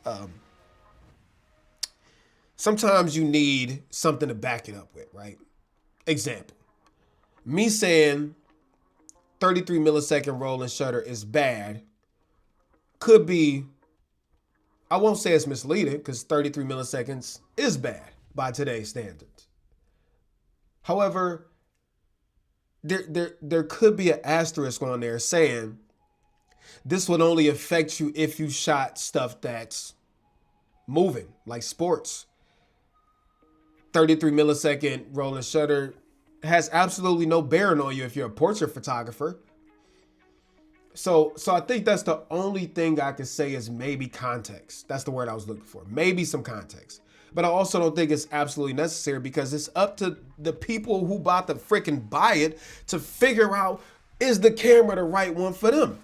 Speaker 1: Sometimes you need something to back it up with, right? Example, me saying 33 millisecond rolling shutter is bad could be, I won't say it's misleading because 33 milliseconds is bad by today's standards. However, there could be an asterisk on there saying this would only affect you if you shot stuff that's moving, like sports. 33 millisecond rolling shutter has absolutely no bearing on you if you're a portrait photographer. So I think that's the only thing I could say is maybe context. That's the word I was looking for. Maybe some context. But I also don't think it's absolutely necessary because it's up to the people who about to freaking buy it to figure out, is the camera the right one for them?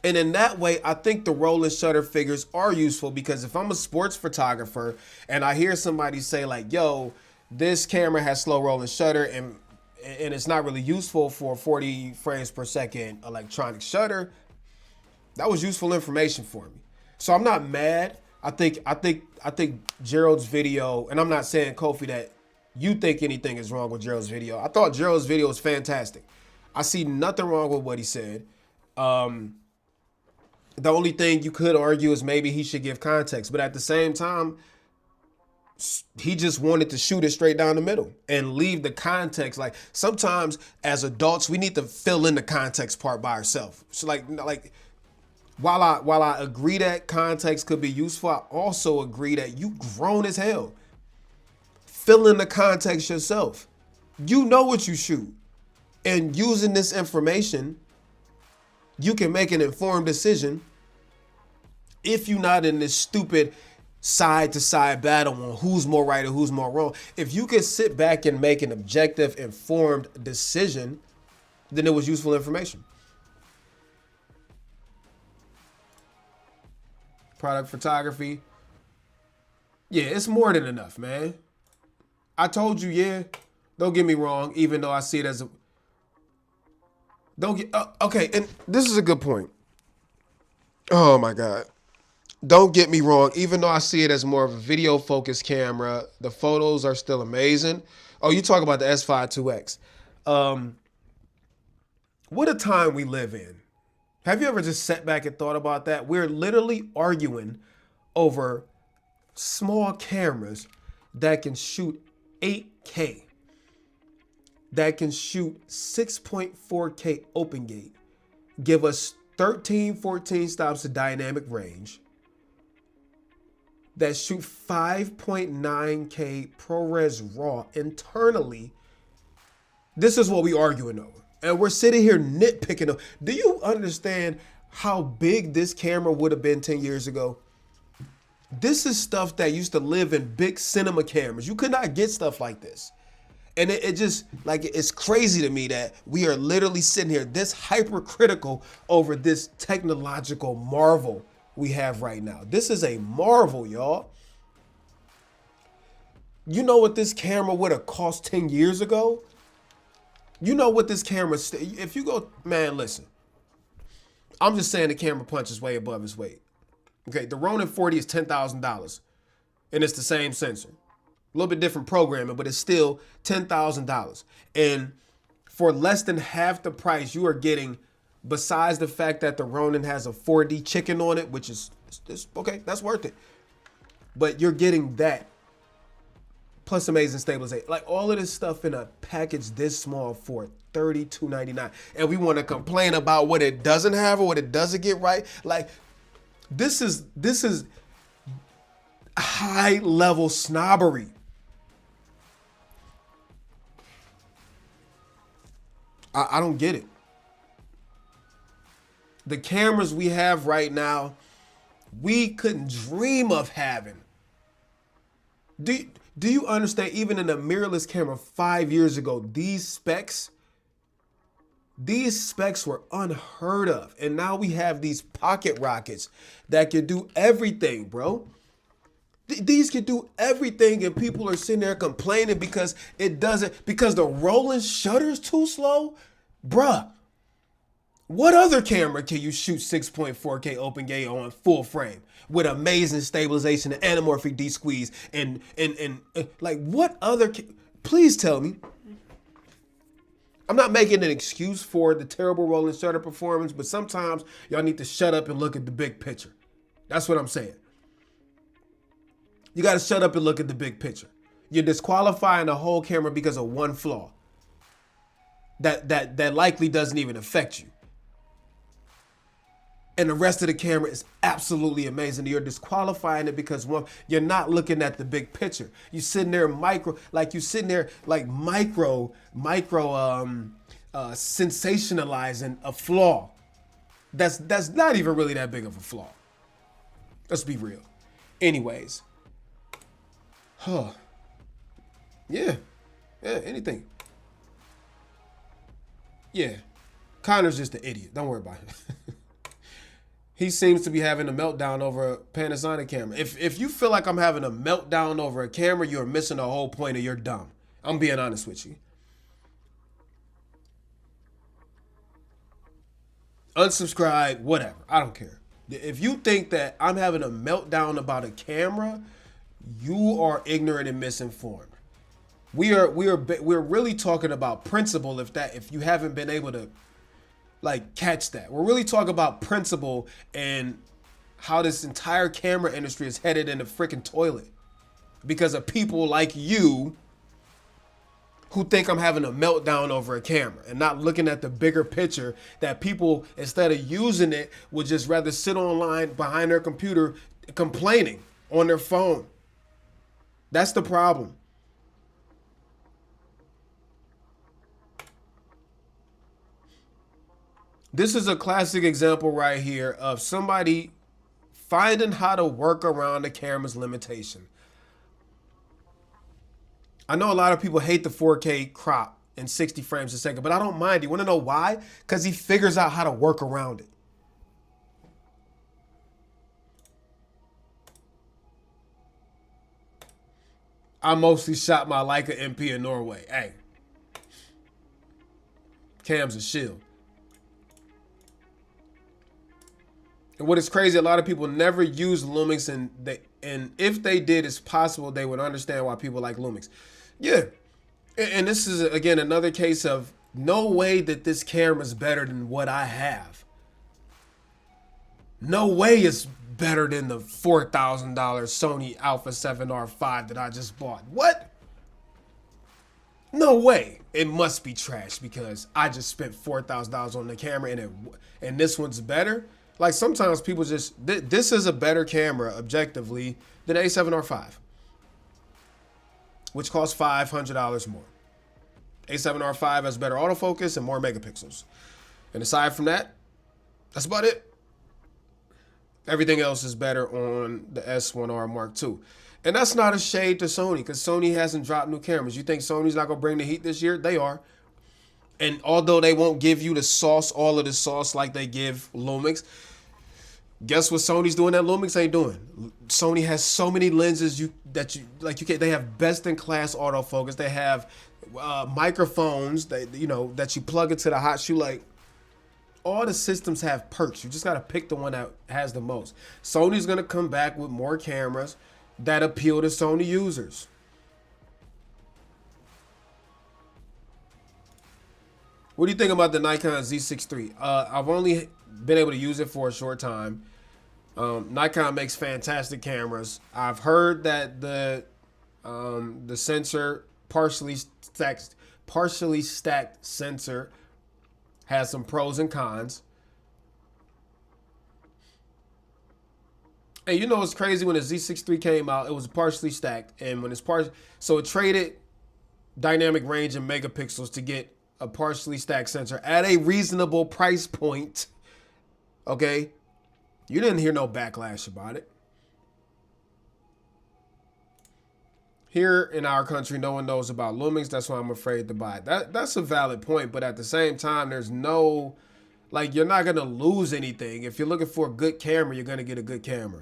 Speaker 1: And in that way, I think the rolling shutter figures are useful because if I'm a sports photographer and I hear somebody say like, yo, this camera has slow rolling shutter and it's not really useful for 40 frames per second electronic shutter, that was useful information for me. So I'm not mad. I think Gerald's video, and I'm not saying, Kofi, that you think anything is wrong with Gerald's video. I thought Gerald's video was fantastic. I see nothing wrong with what he said. The only thing you could argue is maybe he should give context, but at the same time, he just wanted to shoot it straight down the middle and leave the context. Like sometimes as adults, we need to fill in the context part by ourselves. So like while I agree that context could be useful, I also agree that you grown as hell. Fill in the context yourself. You know what you shoot, and using this information, you can make an informed decision if you're not in this stupid side-to-side battle on who's more right or who's more wrong. If you can sit back and make an objective, informed decision, then it was useful information. Product photography. Yeah, it's more than enough, man. I told you, yeah. Don't get me wrong, even though I see it as a... Okay, and this is a good point. Oh my God. Don't get me wrong, even though I see it as more of a video focused camera, the photos are still amazing. Oh, you talk about the S5 IIX. What a time we live in. Have you ever just sat back and thought about that? We're literally arguing over small cameras that can shoot 8K, that can shoot 6.4K open gate, give us 13, 14 stops of dynamic range, that shoot 5.9K ProRes RAW internally. This is what we arguing over. And we're sitting here nitpicking. Do you understand how big this camera would have been 10 years ago? This is stuff that used to live in big cinema cameras. You could not get stuff like this. And it just, like, it's crazy to me that we are literally sitting here this hypercritical over this technological marvel we have right now. This is a marvel, y'all. You know what this camera would have cost 10 years ago? You know what this camera, if you go, man, listen. I'm just saying the camera punches way above its weight. Okay, the Ronin 40 is $10,000, and it's the same sensor. A little bit different programming, but it's still $10,000. And for less than half the price, you are getting, besides the fact that the Ronin has a 4D chicken on it, which is okay, that's worth it. But you're getting that, plus amazing stabilization. Like all of this stuff in a package this small for $32.99. And we want to complain about what it doesn't have or what it doesn't get right. Like this is high level snobbery. I don't get it. The cameras we have right now, we couldn't dream of having. Do you understand, even in a mirrorless camera 5 years ago, these specs were unheard of. And now we have these pocket rockets that can do everything, bro. These can do everything, and people are sitting there complaining because because the rolling shutter's too slow. Bruh, what other camera can you shoot 6.4K open gate on full frame with amazing stabilization and anamorphic D-squeeze and like what other, please tell me. I'm not making an excuse for the terrible rolling shutter performance, but sometimes y'all need to shut up and look at the big picture. That's what I'm saying. You got to shut up and look at the big picture. You're disqualifying the whole camera because of one flaw that likely doesn't even affect you. And the rest of the camera is absolutely amazing. You're disqualifying it because one, you're not looking at the big picture. You're sitting there micro sensationalizing a flaw. That's not even really that big of a flaw. Let's be real. Anyways. Yeah, anything. Yeah, Connor's just an idiot. Don't worry about it. He seems to be having a meltdown over a Panasonic camera. If you feel like I'm having a meltdown over a camera, you're missing the whole point and you're dumb. I'm being honest with you. Unsubscribe, whatever. I don't care. If you think that I'm having a meltdown about a camera, you are ignorant and misinformed. We're really talking about principle. If you haven't been able to like catch that, we're really talking about principle and how this entire camera industry is headed in the freaking toilet because of people like you who think I'm having a meltdown over a camera and not looking at the bigger picture, that people, instead of using it, would just rather sit online behind their computer complaining on their phone. That's the problem. This is a classic example right here of somebody finding how to work around the camera's limitation. I know a lot of people hate the 4K crop in 60 frames a second, but I don't mind. You want to know why? Because he figures out how to work around it. I mostly shot my Leica MP in Norway. Hey, cam's a shield. And what is crazy, a lot of people never use Lumix, and if they did, it's possible they would understand why people like Lumix. Yeah, and this is, again, another case of no way that this camera is better than what I have. No way it's better than the $4,000 Sony Alpha 7R5 that I just bought. What? No way. It must be trash because I just spent $4,000 on the camera and this one's better. Like sometimes people just, this is a better camera objectively than A7R5, which costs $500 more. A7R5 has better autofocus and more megapixels. And aside from that, that's about it. Everything else is better on the S1R Mark II. And that's not a shade to Sony, because Sony hasn't dropped new cameras. You think Sony's not going to bring the heat this year? They are. And although they won't give you the sauce, all of the sauce like they give Lumix, guess what Sony's doing that Lumix ain't doing? Sony has so many lenses they have best in class autofocus. They have microphones that you plug into the hot shoe. Like, all the systems have perks. You just got to pick the one that has the most. Sony's going to come back with more cameras that appeal to Sony users. What do you think about the Nikon Z6 III? I've only been able to use it for a short time. Nikon makes fantastic cameras. I've heard that the sensor, partially stacked sensor, has some pros and cons. And you know it's crazy, when the Z6 III came out, it was partially stacked, and when it's so it traded dynamic range and megapixels to get a partially stacked sensor at a reasonable price point. Okay, you didn't hear no backlash about it. Here in our country, no one knows about Lumix. That's why I'm afraid to buy it. That's a valid point, but at the same time, there's no, like, you're not going to lose anything. If you're looking for a good camera, you're going to get a good camera.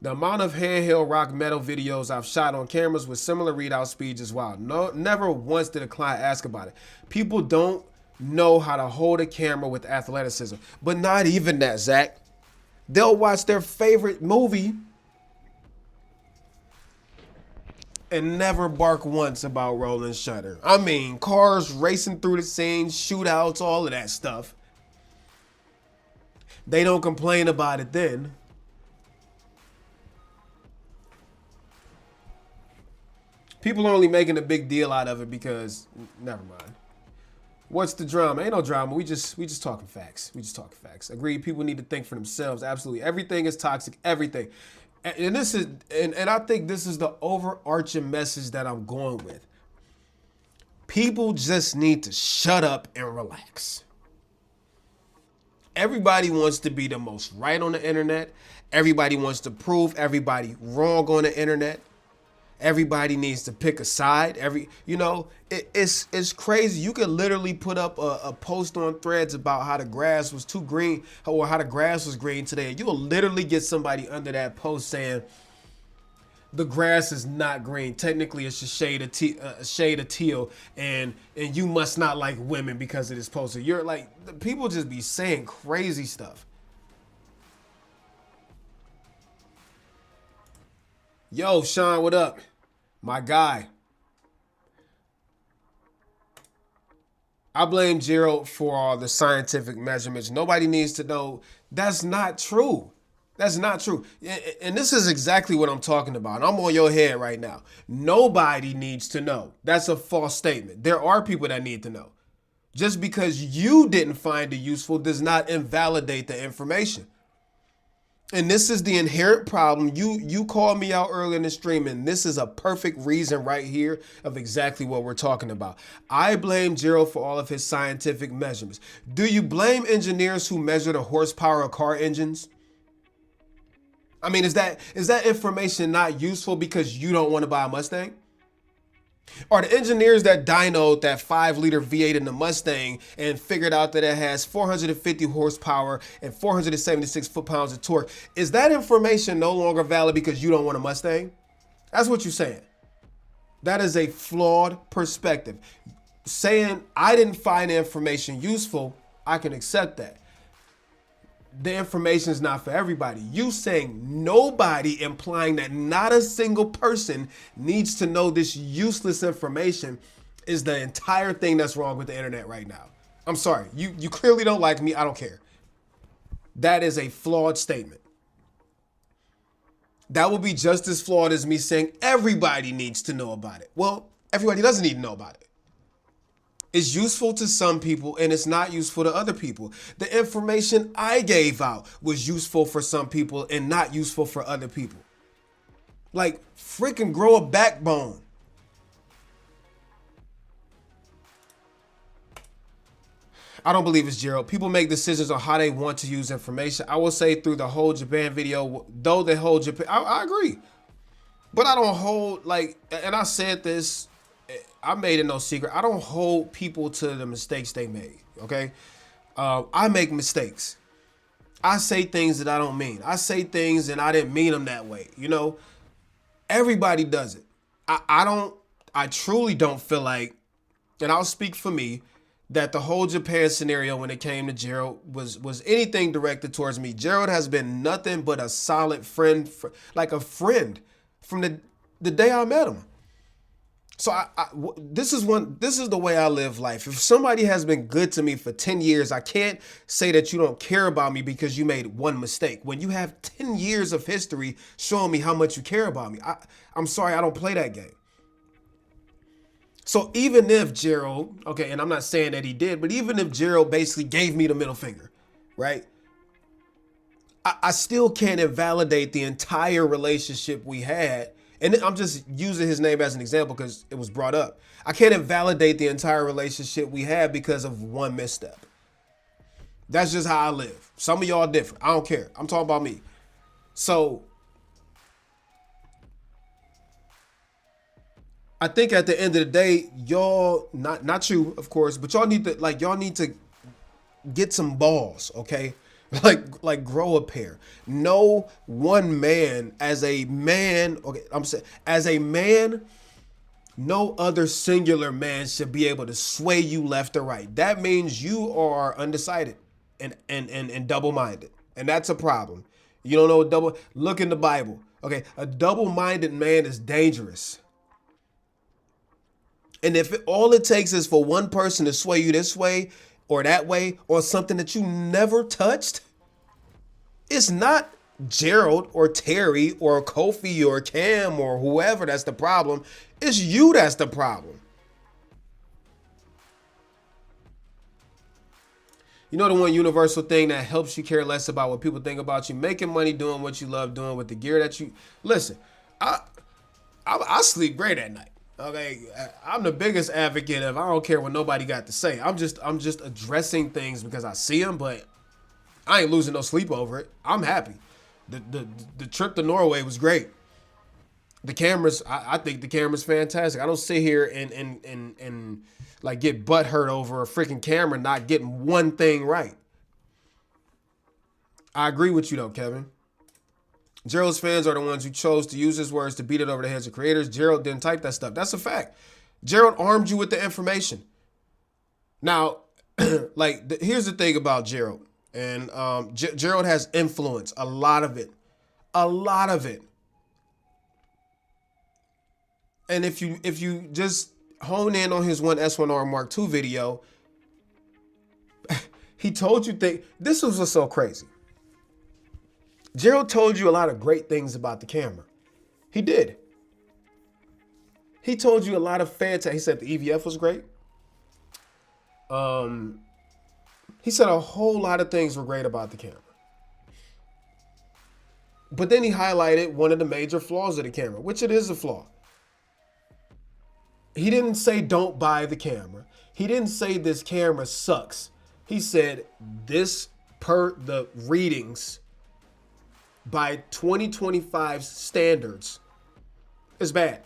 Speaker 1: The amount of handheld rock metal videos I've shot on cameras with similar readout speeds is wild. No, never once did a client ask about it. People don't know how to hold a camera with athleticism. But not even that, Zach. They'll watch their favorite movie and never bark once about rolling shutter. I mean, cars racing through the scene, shootouts, all of that stuff. They don't complain about it then. People are only making a big deal out of it because, never mind. What's the drama? Ain't no drama. We just talking facts. We just talking facts. Agreed. People need to think for themselves. Absolutely. Everything is toxic. Everything. And this is, and I think this is the overarching message that I'm going with. People just need to shut up and relax. Everybody wants to be the most right on the internet. Everybody wants to prove everybody wrong on the internet. Everybody needs to pick a side. It's crazy. You could literally put up a post on Threads about how the grass was too green, or how the grass was green today. You will literally get somebody under that post saying the grass is not green. Technically, it's a shade of teal, and you must not like women because of this post. You're like, people just be saying crazy stuff. Yo, Sean, what up? My guy. I blame Jiro for all the scientific measurements. Nobody needs to know. That's not true. That's not true. And this is exactly what I'm talking about. I'm on your head right now. Nobody needs to know. That's a false statement. There are people that need to know. Just because you didn't find it useful does not invalidate the information. And this is the inherent problem. You called me out earlier in the stream, and this is a perfect reason right here of exactly what we're talking about. I blame Jiro for all of his scientific measurements. Do you blame engineers who measure the horsepower of car engines? I mean, is that information not useful because you don't want to buy a Mustang? Are the engineers that dynoed that 5-liter V8 in the Mustang and figured out that it has 450 horsepower and 476 foot-pounds of torque, is that information no longer valid because you don't want a Mustang? That's what you're saying. That is a flawed perspective. Saying I didn't find the information useful, I can accept that. The information is not for everybody. You saying nobody, implying that not a single person needs to know this useless information, is the entire thing that's wrong with the internet right now. I'm sorry. You clearly don't like me. I don't care. That is a flawed statement. That will be just as flawed as me saying everybody needs to know about it. Well, everybody doesn't need to know about it. It's useful to some people and it's not useful to other people. The information I gave out was useful for some people and not useful for other people. Like, freaking grow a backbone. I don't believe it's Gerald. People make decisions on how they want to use information. I will say through the whole Japan video, though they hold Japan, I agree. But I don't hold, like, and I said this, I made it no secret. I don't hold people to the mistakes they made, okay? I make mistakes. I say things that I don't mean. I say things and I didn't mean them that way, you know? Everybody does it. I truly don't feel like, and I'll speak for me, that the whole Japan scenario when it came to Gerald was anything directed towards me. Gerald has been nothing but a solid friend, like a friend from the day I met him. So this is the way I live life. If somebody has been good to me for 10 years, I can't say that you don't care about me because you made one mistake. When you have 10 years of history showing me how much you care about me, I'm sorry, I don't play that game. So even if Gerald, okay, and I'm not saying that he did, but even if Gerald basically gave me the middle finger, right? I still can't invalidate the entire relationship we had. And I'm just using his name as an example because it was brought up. I can't invalidate the entire relationship we had because of one misstep. That's just how I live. Some of y'all different. I don't care. I'm talking about me. So I think at the end of the day, y'all, not you, of course, but y'all need to get some balls, okay? Like grow a pair. No one man as a man, okay, I'm saying as a man, no other singular man should be able to sway you left or right. That means you are undecided and double-minded. And that's a problem. You don't know look in the Bible. Okay, a double-minded man is dangerous. And if all it takes is for one person to sway you this way or that way or something that you never touched, it's not Gerald or Terry or Kofi or Cam or whoever that's the problem. It's you that's the problem. You know the one universal thing that helps you care less about what people think about you? Making money, doing what you love doing with the gear that you... Listen, I sleep great at night. Okay, I'm the biggest advocate of I don't care what nobody got to say. I'm just addressing things because I see them, but I ain't losing no sleep over it. I'm happy. The trip to Norway was great. The cameras, I think the camera's fantastic. I don't sit here and like get butt hurt over a freaking camera not getting one thing right. I agree with you though, Kevin. Gerald's fans are the ones who chose to use his words to beat it over the heads of creators. Gerald didn't type that stuff. That's a fact. Gerald armed you with the information. Now, here's the thing about Gerald. And Gerald has influence, a lot of it. A lot of it. And if you just hone in on his one S1R Mark II video, he told you this was what's so crazy. Gerald told you a lot of great things about the camera. He did. He told you a lot of fantastic. He said the EVF was great. He said a whole lot of things were great about the camera. But then he highlighted one of the major flaws of the camera, which it is a flaw. He didn't say don't buy the camera. He didn't say this camera sucks. He said this per the readings by 2025 standards is bad.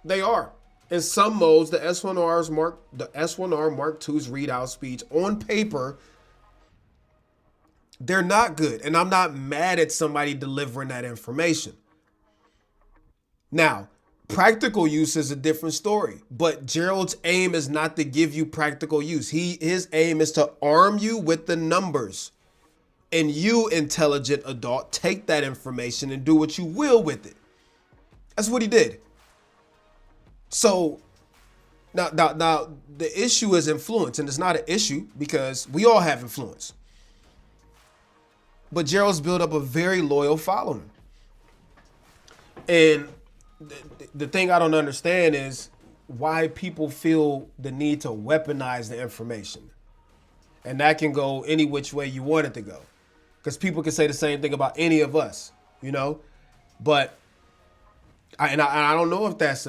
Speaker 1: They are. In some modes, the S1R Mark II's readout speeds on paper, they're not good. And I'm not mad at somebody delivering that information. Now, practical use is a different story, but Gerald's aim is not to give you practical use. His aim is to arm you with the numbers. And you, intelligent adult, take that information and do what you will with it. That's what he did. So now the issue is influence, and it's not an issue because we all have influence. But Gerald's built up a very loyal following. And the thing I don't understand is why people feel the need to weaponize the information. And that can go any which way you want it to go. Because people can say the same thing about any of us, you know? But I don't know if that's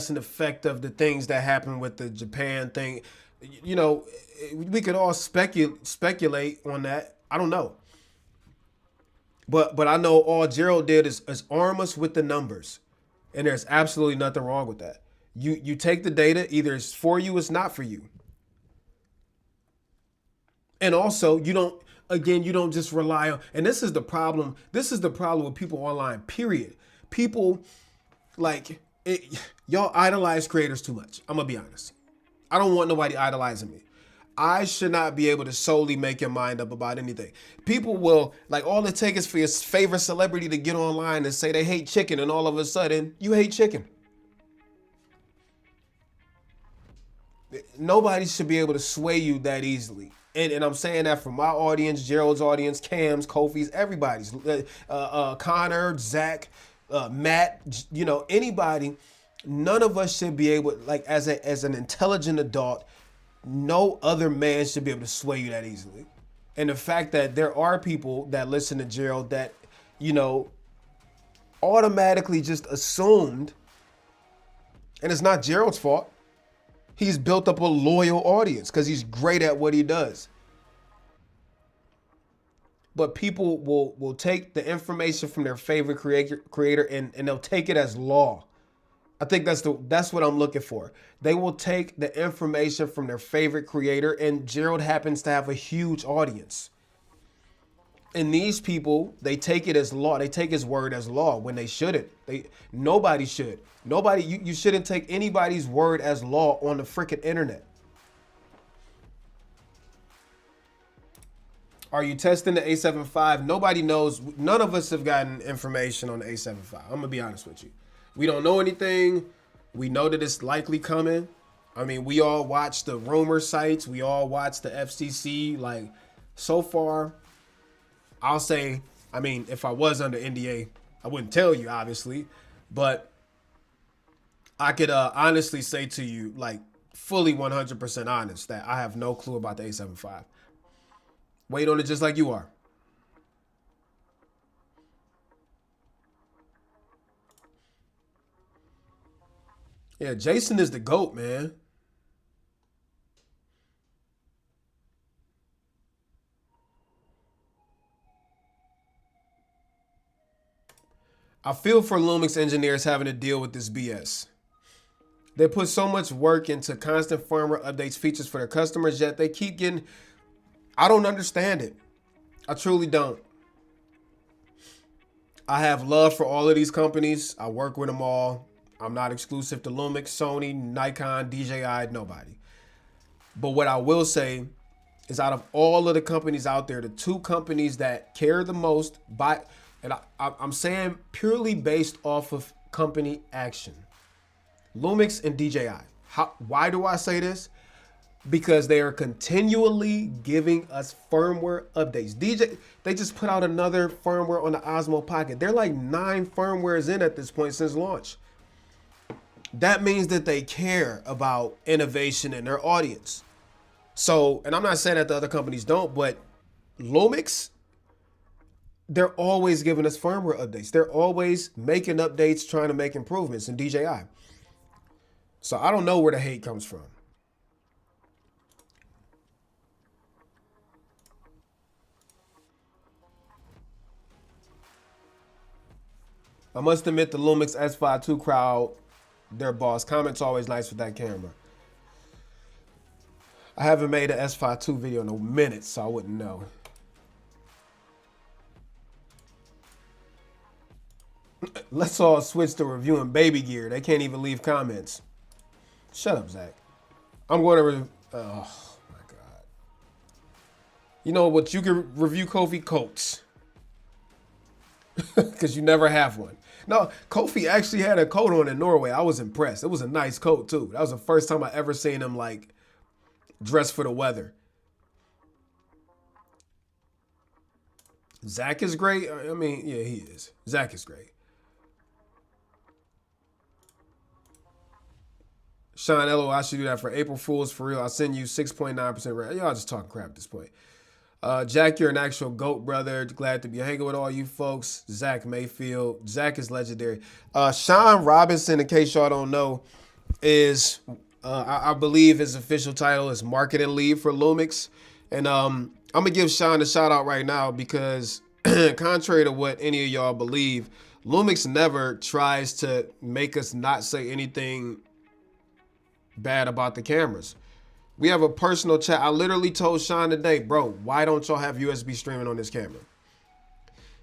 Speaker 1: an effect of the things that happened with the Japan thing. You know, we could all speculate on that. I don't know. But I know all Gerald did is arm us with the numbers. And there's absolutely nothing wrong with that. You take the data, either it's for you, it's not for you. And also, you don't just rely on, and this is the problem with people online, period. People, like, y'all idolize creators too much. I'm gonna be honest. I don't want nobody idolizing me. I should not be able to solely make your mind up about anything. People will, like, all it takes is for your favorite celebrity to get online and say they hate chicken, and all of a sudden, you hate chicken. Nobody should be able to sway you that easily. And I'm saying that for my audience, Gerald's audience, Cam's, Kofi's, everybody's. Connor, Zach, Matt, you know, anybody. None of us should be able, like, as an intelligent adult, no other man should be able to sway you that easily. And the fact that there are people that listen to Gerald that, you know, automatically just assumed, and it's not Gerald's fault. He's built up a loyal audience because he's great at what he does. But people will take the information from their favorite creator and they'll take it as law. I think that's what I'm looking for. They will take the information from their favorite creator, and Gerald happens to have a huge audience. And these people, they take it as law. They take his word as law when they shouldn't. Nobody should. You shouldn't take anybody's word as law on the freaking internet. Are you testing the A7 V? Nobody knows. None of us have gotten information on the A7 V. I'm going to be honest with you. We don't know anything. We know that it's likely coming. I mean, we all watch the rumor sites. We all watch the FCC. Like, so far, I'll say, I mean, if I was under NDA, I wouldn't tell you, obviously. But I could honestly say to you, like, fully 100% honest, that I have no clue about the A7 V. Wait on it just like you are. Yeah, Jason is the GOAT, man. I feel for Lumix engineers having to deal with this BS. They put so much work into constant firmware updates, features for their customers, yet they keep getting... I don't understand it. I truly don't. I have love for all of these companies. I work with them all. I'm not exclusive to Lumix, Sony, Nikon, DJI, nobody. But what I will say is, out of all of the companies out there, the two companies that care the most, and I'm saying purely based off of company action, Lumix and DJI. Why do I say this? Because they are continually giving us firmware updates. They just put out another firmware on the Osmo Pocket. They're like 9 firmwares in at this point since launch. That means that they care about innovation in their audience. So, and I'm not saying that the other companies don't, but Lumix, they're always giving us firmware updates. They're always making updates, trying to make improvements in DJI. So I don't know where the hate comes from. I must admit, the Lumix S1RII crowd, their boss. Comments always nice with that camera. I haven't made an S1RII video in a minute, so I wouldn't know. Let's all switch to reviewing baby gear. They can't even leave comments. Shut up, Zach. I'm going to oh my God. You know what? You can review Kofi coats. Because you never have one. No, Kofi actually had a coat on in Norway. I was impressed. It was a nice coat, too. That was the first time I ever seen him, like, dressed for the weather. Zach is great. I mean, yeah, he is. Zach is great. Sean, LO, I should do that for April Fools for real. I'll send you 6.9% rent. Y'all just talking crap at this point. Jack, you're an actual GOAT, brother. Glad to be hanging with all you folks. Zach Mayfield. Zach is legendary. Sean Robinson, in case y'all don't know, is, I believe his official title is marketing lead for Lumix. And I'm going to give Sean a shout out right now because contrary to what any of y'all believe, Lumix never tries to make us not say anything bad about the cameras. We have a personal chat. I literally told Sean today, bro, why don't y'all have USB streaming on this camera?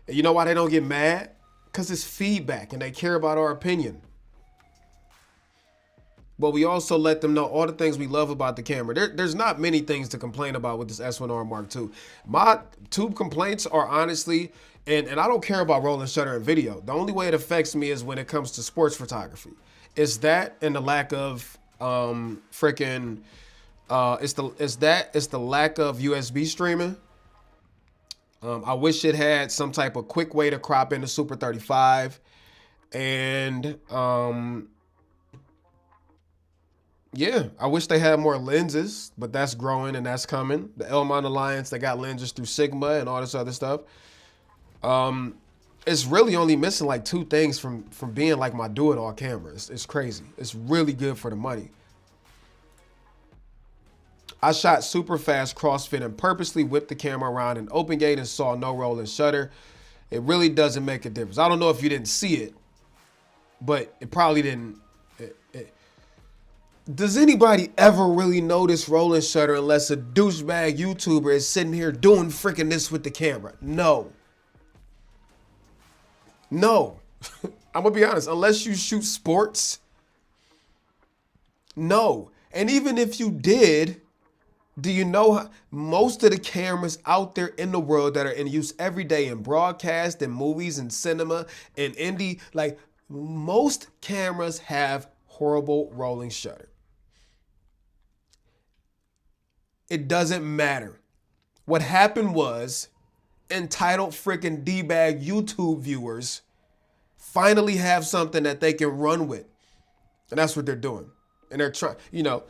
Speaker 1: And you know why they don't get mad? Because it's feedback and they care about our opinion. But we also let them know all the things we love about the camera. There's not many things to complain about with this S1R Mark II. My two complaints are honestly, and I don't care about rolling shutter and video. The only way it affects me is when it comes to sports photography. It's that and the lack of it's the lack of USB streaming. I wish it had some type of quick way to crop into Super 35. And yeah, I wish they had more lenses, but that's growing and that's coming. The Elmont Alliance, they got lenses through Sigma and all this other stuff. It's really only missing like 2 things from being like my do-it-all camera. It's crazy. It's really good for the money. I shot super fast CrossFit and purposely whipped the camera around an open gate and saw no rolling shutter. It really doesn't make a difference. I don't know if you didn't see it, but it probably didn't. Does anybody ever really notice rolling shutter unless a douchebag YouTuber is sitting here doing freaking this with the camera? No. No. I'm gonna be honest, unless you shoot sports, no. And even if you did, do you know how most of the cameras out there in the world that are in use every day in broadcast and movies and cinema and indie, like most cameras have horrible rolling shutter. It doesn't matter. What happened was entitled freaking D-bag YouTube viewers finally have something that they can run with. And that's what they're doing. And they're trying, you know,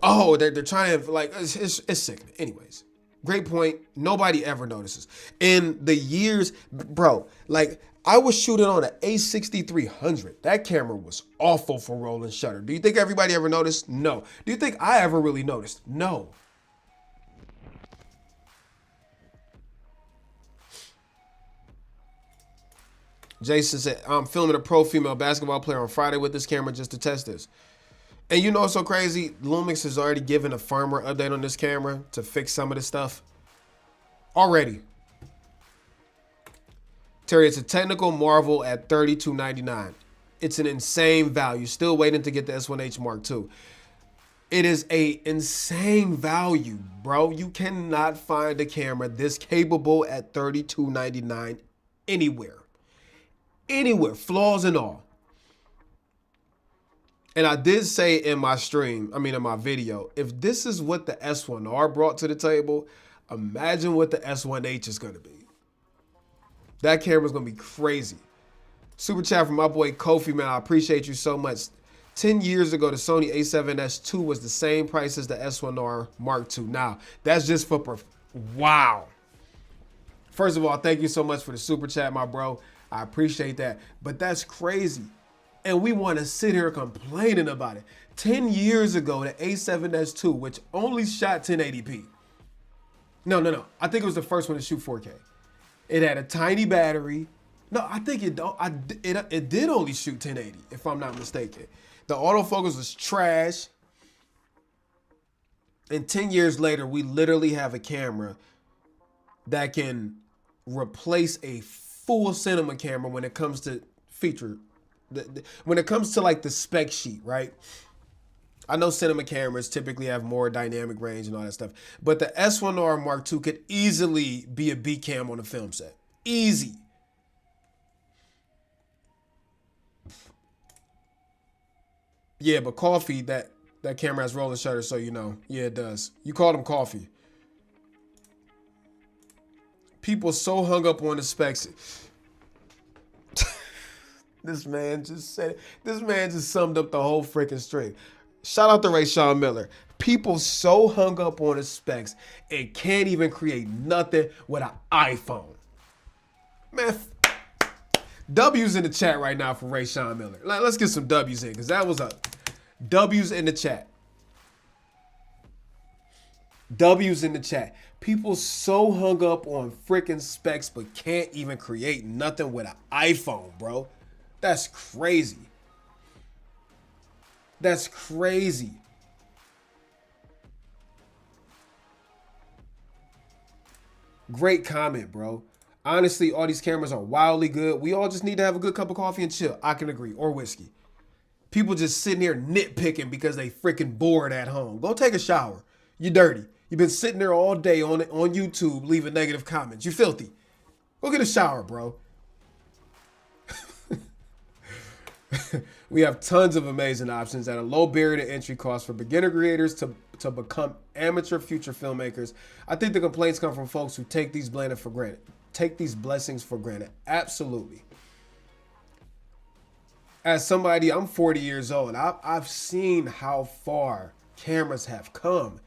Speaker 1: oh, they're trying to, like, it's sickening. Anyways, great point. Nobody ever notices. In the years, bro, like, I was shooting on an A6300. That camera was awful for rolling shutter. Do you think everybody ever noticed? No. Do you think I ever really noticed? No. Jason said, I'm filming a pro female basketball player on Friday with this camera just to test this. And you know what's so crazy? Lumix has already given a firmware update on this camera to fix some of this stuff. Already. Terry, it's a technical marvel at $32.99. It's an insane value. Still waiting to get the S1H Mark II. It is a insane value, bro. You cannot find a camera this capable at $32.99 anywhere. Anywhere, flaws and all. And I did say in my stream, in my video, if this is what the S1R brought to the table, imagine what the S1H is going to be. That camera's going to be crazy. Super chat from my boy Kofi, man. I appreciate you so much. 10 years ago, the Sony a7S II was the same price as the S1R Mark II. Now, that's just for, wow. First of all, thank you so much for the super chat, my bro. I appreciate that. But that's crazy. And we want to sit here complaining about it. 10 years ago, the A7S II, which only shot 1080p. No. I think it was the first one to shoot 4K. It had a tiny battery. No, I think it did only shoot 1080, if I'm not mistaken. The autofocus was trash. And 10 years later, we literally have a camera that can replace a full cinema camera when it comes to feature. When it comes to like the spec sheet, right? I know cinema cameras typically have more dynamic range and all that stuff, but the S1R Mark II could easily be a becuase on a film set. Easy. Yeah, but Coffee, that camera has rolling shutter, so you know. Yeah, it does. You called him Coffee. People so hung up on the specs. This man just said it. This man just summed up the whole freaking string. Shout out to Rayshawn Miller. People so hung up on the specs and can't even create nothing with an iPhone. Man, W's in the chat right now for Rayshawn Miller. Let's get some W's in, because that was a W's in the chat. W's in the chat. People so hung up on freaking specs but can't even create nothing with an iPhone, bro. That's crazy. That's crazy. Great comment, bro. Honestly, all these cameras are wildly good. We all just need to have a good cup of coffee and chill. I can agree. Or whiskey. People just sitting here nitpicking because they freaking bored at home. Go take a shower. You dirty. You've been sitting there all day on YouTube leaving negative comments. You filthy. Go get a shower, bro. We have tons of amazing options at a low barrier to entry cost for beginner creators to become amateur future filmmakers. I think the complaints come from folks who take these blessings for granted. Absolutely. As somebody, I'm 40 years old. I've seen how far cameras have come.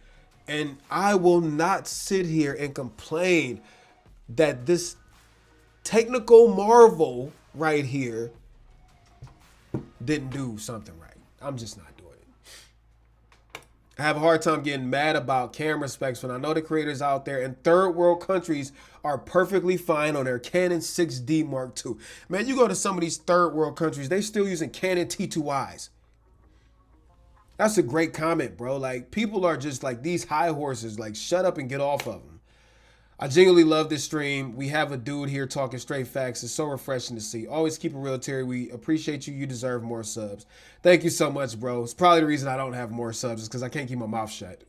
Speaker 1: And I will not sit here and complain that this technical marvel right here didn't do something right. I'm just not doing it. I have a hard time getting mad about camera specs when I know the creators out there in third world countries are perfectly fine on their Canon 6D Mark II. Man, you go to some of these third world countries, they still using Canon T2Is. That's a great comment, bro. Like, people are just like these high horses. Like, shut up and get off of them. I genuinely love this stream. We have a dude here talking straight facts. It's so refreshing to see. Always keep it real, Terry. We appreciate you. You deserve more subs. Thank you so much, bro. It's probably the reason I don't have more subs is because I can't keep my mouth shut.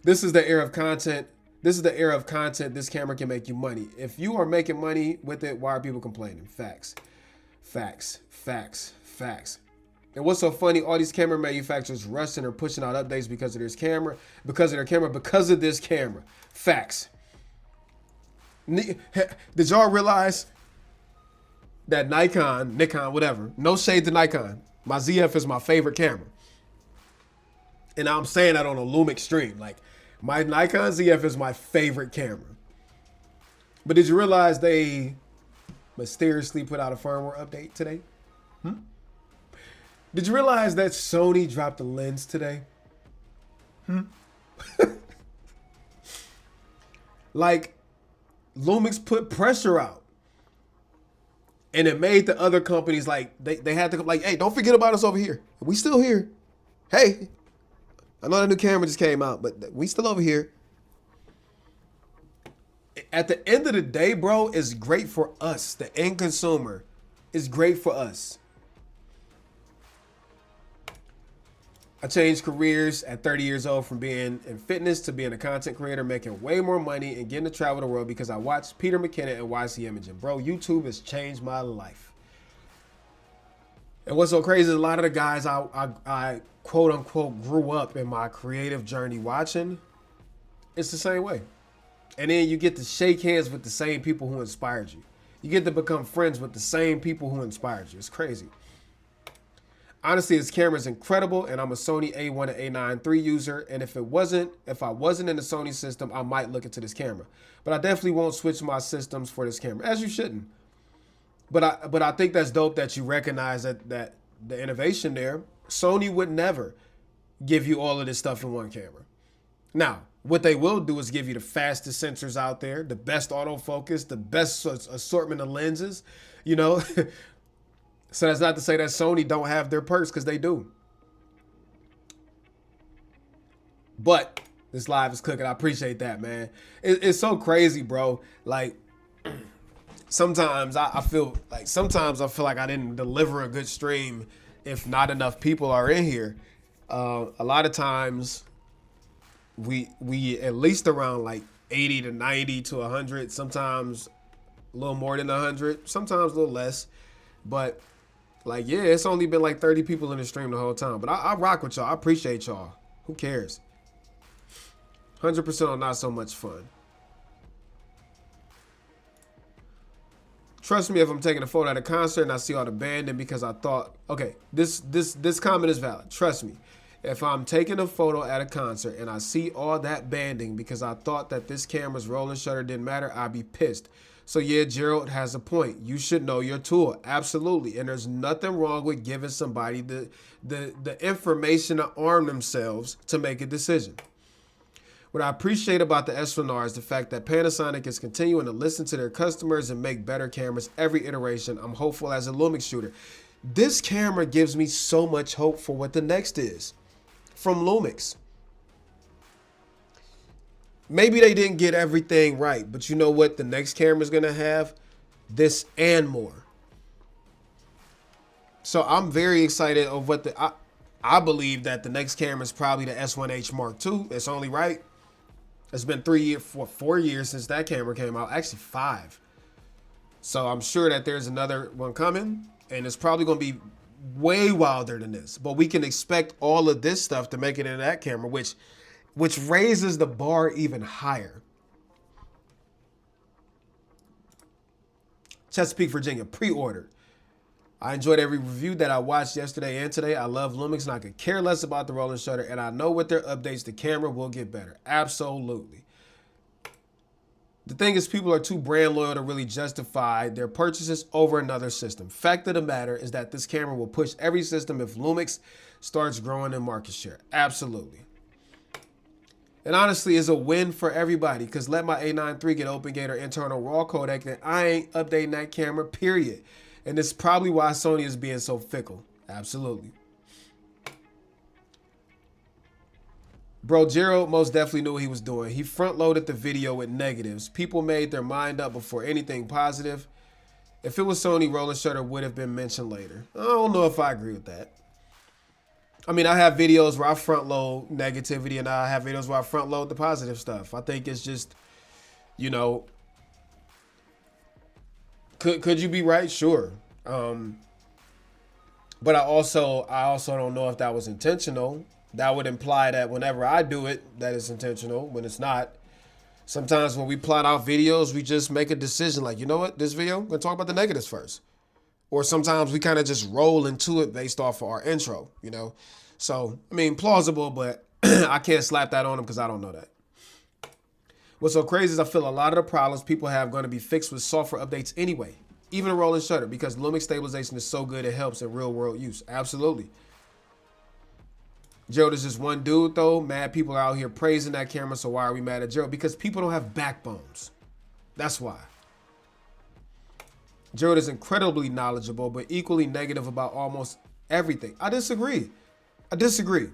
Speaker 1: This is the era of content. This is the era of content. This camera can make you money. If you are making money with it, why are people complaining? Facts. Facts. Facts. Facts. And what's so funny, all these camera manufacturers rushing or pushing out updates because of this camera, because of this camera. Facts. Did y'all realize that Nikon, whatever, no shade to Nikon, my ZF is my favorite camera. And I'm saying that on a Lumix stream. Like, my Nikon ZF is my favorite camera. But did you realize they mysteriously put out a firmware update today? Did you realize that Sony dropped a lens today? Like, Lumix put pressure out. And it made the other companies, like, they had to, like, hey, don't forget about us over here. We still here. Hey, I know the new camera just came out, but we still over here. At the end of the day, bro, it's great for us. The end consumer is great for us. I changed careers at 30 years old from being in fitness to being a content creator, making way more money and getting to travel the world because I watched Peter McKinnon and YC Imaging. Bro, YouTube has changed my life. And what's so crazy is a lot of the guys I quote unquote grew up in my creative journey watching, it's the same way. And then you get to shake hands with the same people who inspired you. You get to become friends with the same people who inspired you. It's crazy. Honestly, this camera is incredible, and I'm a Sony A1 and A9 III user, and if I wasn't in the Sony system, I might look into this camera. But I definitely won't switch my systems for this camera, as you shouldn't. But I think that's dope that you recognize that the innovation there. Sony would never give you all of this stuff in one camera. Now, what they will do is give you the fastest sensors out there, the best autofocus, the best assortment of lenses, you know. So that's not to say that Sony don't have their perks, because they do. But this live is cooking. I appreciate that, man. It's so crazy, bro. Like, sometimes I feel like I didn't deliver a good stream if not enough people are in here. A lot of times we at least around like 80 to 90 to 100, sometimes a little more than 100, sometimes a little less. But like, yeah, it's only been like 30 people in the stream the whole time. But I rock with y'all. I appreciate y'all. Who cares? 100% on not so much fun. Trust me, if I'm taking a photo at a concert and I see all the banding because I thought, okay, this comment is valid. Trust me. If I'm taking a photo at a concert and I see all that banding because I thought that this camera's rolling shutter didn't matter, I'd be pissed. So yeah, Gerald has a point. You should know your tool. Absolutely. And there's nothing wrong with giving somebody the information to arm themselves to make a decision. What I appreciate about the S1R is the fact that Panasonic is continuing to listen to their customers and make better cameras every iteration. I'm hopeful as a Lumix shooter. This camera gives me so much hope for what the next is from Lumix. Maybe they didn't get everything right, but you know what? The next camera is going to have this and more. So I'm very excited of what I believe that the next camera is probably the S1H Mark II. It's only right. It's been 4 years since that camera came out. Actually 5. So I'm sure that there's another one coming, and it's probably going to be way wilder than this. But we can expect all of this stuff to make it into that camera, which raises the bar even higher. Chesapeake, Virginia, pre-ordered. I enjoyed every review that I watched yesterday and today. I love Lumix and I could care less about the rolling shutter, and I know with their updates, the camera will get better. Absolutely. The thing is, people are too brand loyal to really justify their purchases over another system. Fact of the matter is that this camera will push every system if Lumix starts growing in market share. Absolutely. And honestly, it's a win for everybody, because let my A9 III get open gate or internal raw codec, then I ain't updating that camera, period. And it's probably why Sony is being so fickle. Absolutely. Bro, Gerald most definitely knew what he was doing. He front-loaded the video with negatives. People made their mind up before anything positive. If it was Sony, rolling shutter would have been mentioned later. I don't know if I agree with that. I mean, I have videos where I front-load negativity, and I have videos where I front-load the positive stuff. I think it's just, you know, could you be right? Sure. But I also don't know if that was intentional. That would imply that whenever I do it, that it's intentional, when it's not. Sometimes when we plot out videos, we just make a decision like, you know what, this video, I'm going to talk about the negatives first. Or sometimes we kind of just roll into it based off of our intro, you know. So, I mean, plausible, but I can't slap that on them because I don't know that. What's so crazy is I feel a lot of the problems people have going to be fixed with software updates anyway. Even a rolling shutter, because Lumix stabilization is so good it helps in real world use. Absolutely. Gerald is just one dude though. Mad people are out here praising that camera, so why are we mad at Gerald? Because people don't have backbones. That's why. Gerald is incredibly knowledgeable, but equally negative about almost everything. I disagree. I disagree.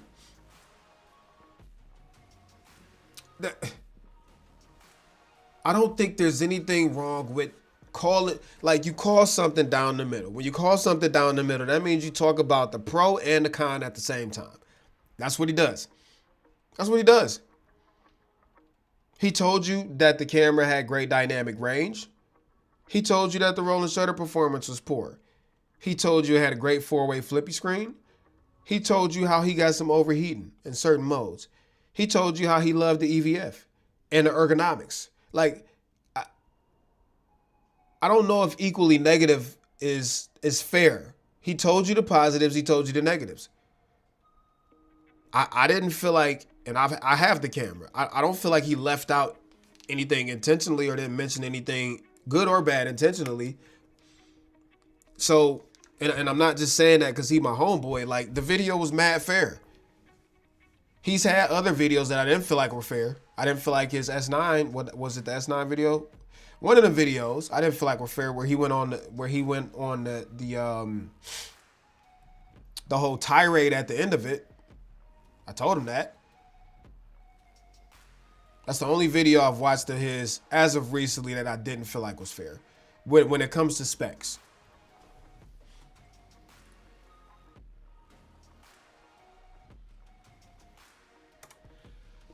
Speaker 1: I don't think there's anything wrong with call it, like you call something down the middle. When you call something down the middle, that means you talk about the pro and the con at the same time. That's what he does. That's what he does. He told you that the camera had great dynamic range. He told you that the rolling shutter performance was poor. He told you it had a great 4-way flippy screen. He told you how he got some overheating in certain modes. He told you how he loved the EVF and the ergonomics. Like, I don't know if equally negative is fair. He told you the positives. He told you the negatives. I didn't feel like, and I have the camera. I don't feel like he left out anything intentionally or didn't mention anything good or bad intentionally. So, and I'm not just saying that because he's my homeboy. Like, the video was mad fair. He's had other videos that I didn't feel like were fair. I didn't feel like his S9, what was it, the S9 video? One of the videos I didn't feel like were fair, where he went on the whole tirade at the end of it. I told him that. That's the only video I've watched of his as of recently that I didn't feel like was fair when it comes to specs.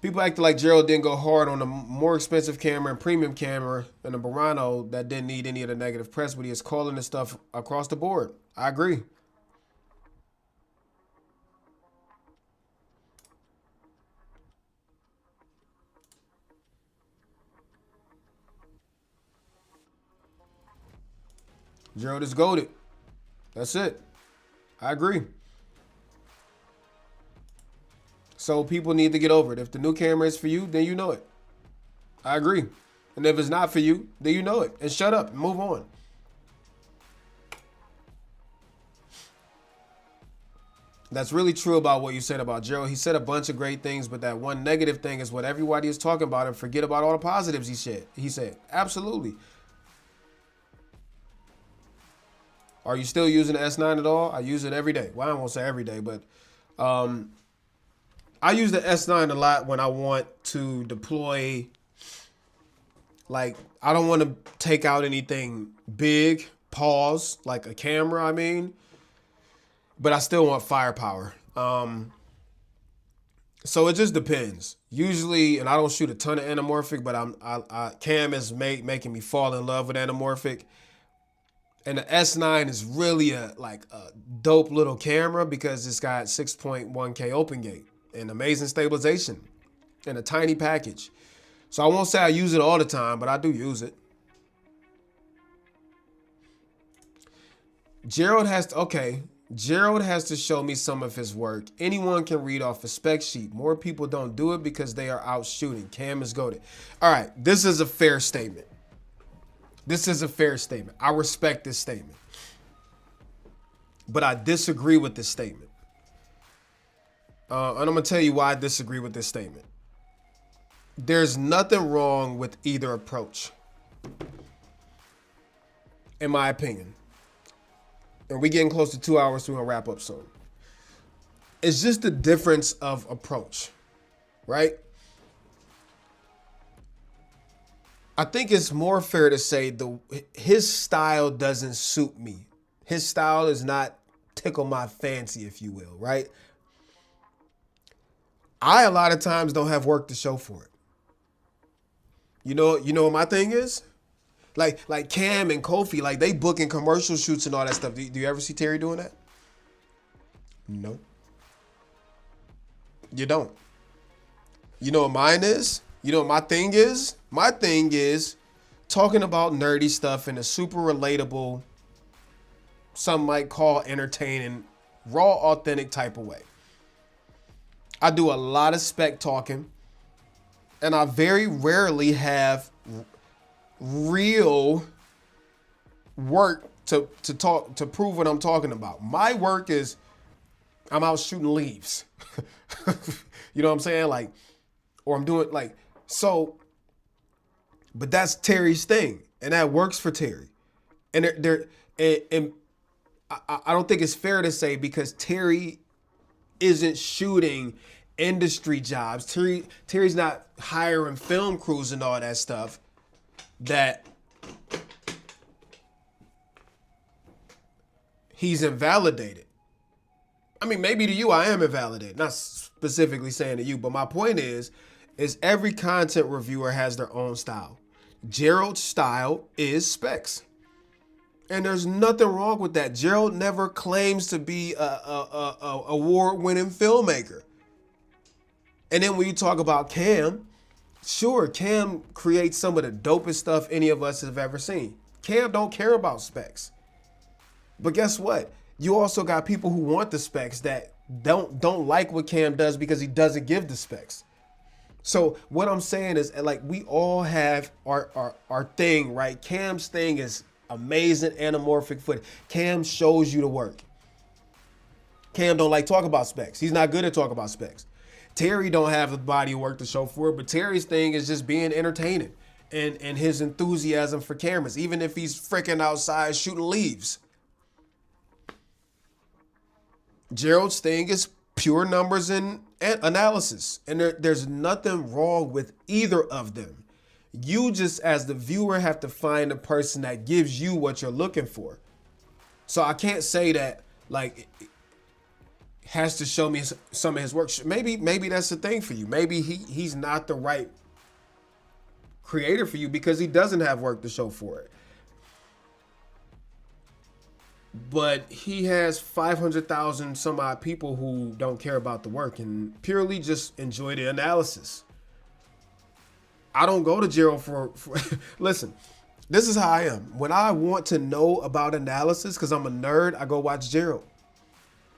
Speaker 1: People acted like Gerald didn't go hard on the more expensive camera and premium camera and the Burano that didn't need any of the negative press, but he is calling this stuff across the board. I agree. Gerald is goated. That's it. I agree. So people need to get over it. If the new camera is for you, then you know it. I agree. And if it's not for you, then you know it. And shut up and move on. That's really true about what you said about Gerald. He said a bunch of great things, but that one negative thing is what everybody is talking about, and forget about all the positives he said. Absolutely. Are you still using the S9 at all? I use it every day. Well, I won't say every day, but I use the S9 a lot when I want to deploy. Like, I don't want to take out anything big, pause, like a camera, I mean. But I still want firepower. So it just depends. Usually, and I don't shoot a ton of anamorphic, but Cam is making me fall in love with anamorphic. And the S9 is really a dope little camera because it's got 6.1K open gate and amazing stabilization and a tiny package. So I won't say I use it all the time, but I do use it. Gerald has to show me some of his work. Anyone can read off a spec sheet. More people don't do it because they are out shooting. Cam is goated. All right, this is a fair statement. This is a fair statement. I respect this statement. But I disagree with this statement. And I'm going to tell you why I disagree with this statement. There's nothing wrong with either approach, in my opinion. And we're getting close to 2 hours, so we're going to wrap up soon. It's just the difference of approach, right? I think it's more fair to say his style doesn't suit me. His style does not tickle my fancy, if you will, right? I, a lot of times, don't have work to show for it. You know what my thing is? Like Cam and Kofi, like they booking commercial shoots and all that stuff. Do you ever see Terry doing that? No. You don't. You know what mine is? You know what my thing is? My thing is talking about nerdy stuff in a super relatable, some might call entertaining, raw, authentic type of way. I do a lot of spec talking, and I very rarely have real work to prove what I'm talking about. My work is I'm out shooting leaves. You know what I'm saying? Like, or I'm doing like, so, but that's Terry's thing, and that works for Terry. And I don't think it's fair to say because Terry isn't shooting industry jobs. Terry's not hiring film crews and all that stuff that he's invalidated. I mean, maybe to you I am invalidated, not specifically saying to you, but my point is every content reviewer has their own style. Gerald's style is specs. And there's nothing wrong with that. Gerald never claims to be a award-winning filmmaker. And then when you talk about Cam, sure, Cam creates some of the dopest stuff any of us have ever seen. Cam don't care about specs. But guess what? You also got people who want the specs that don't like what Cam does because he doesn't give the specs. So what I'm saying is, like, we all have our thing, right? Cam's thing is amazing anamorphic footage. Cam shows you the work. Cam don't like talk about specs. He's not good at talk about specs. Terry don't have the body of work to show for it, but Terry's thing is just being entertaining and his enthusiasm for cameras, even if he's freaking outside shooting leaves. Gerald's thing is pure numbers and analysis, and there's nothing wrong with either of them. You just, as the viewer, have to find a person that gives you what you're looking for. So I can't say that, like, has to show me some of his work. Maybe that's the thing for you. Maybe he's not the right creator for you because he doesn't have work to show for it. But he has 500,000 some odd people who don't care about the work and purely just enjoy the analysis. I don't go to Gerald for listen, This is how I am. When I want to know about analysis, because I'm a nerd, I go watch Gerald.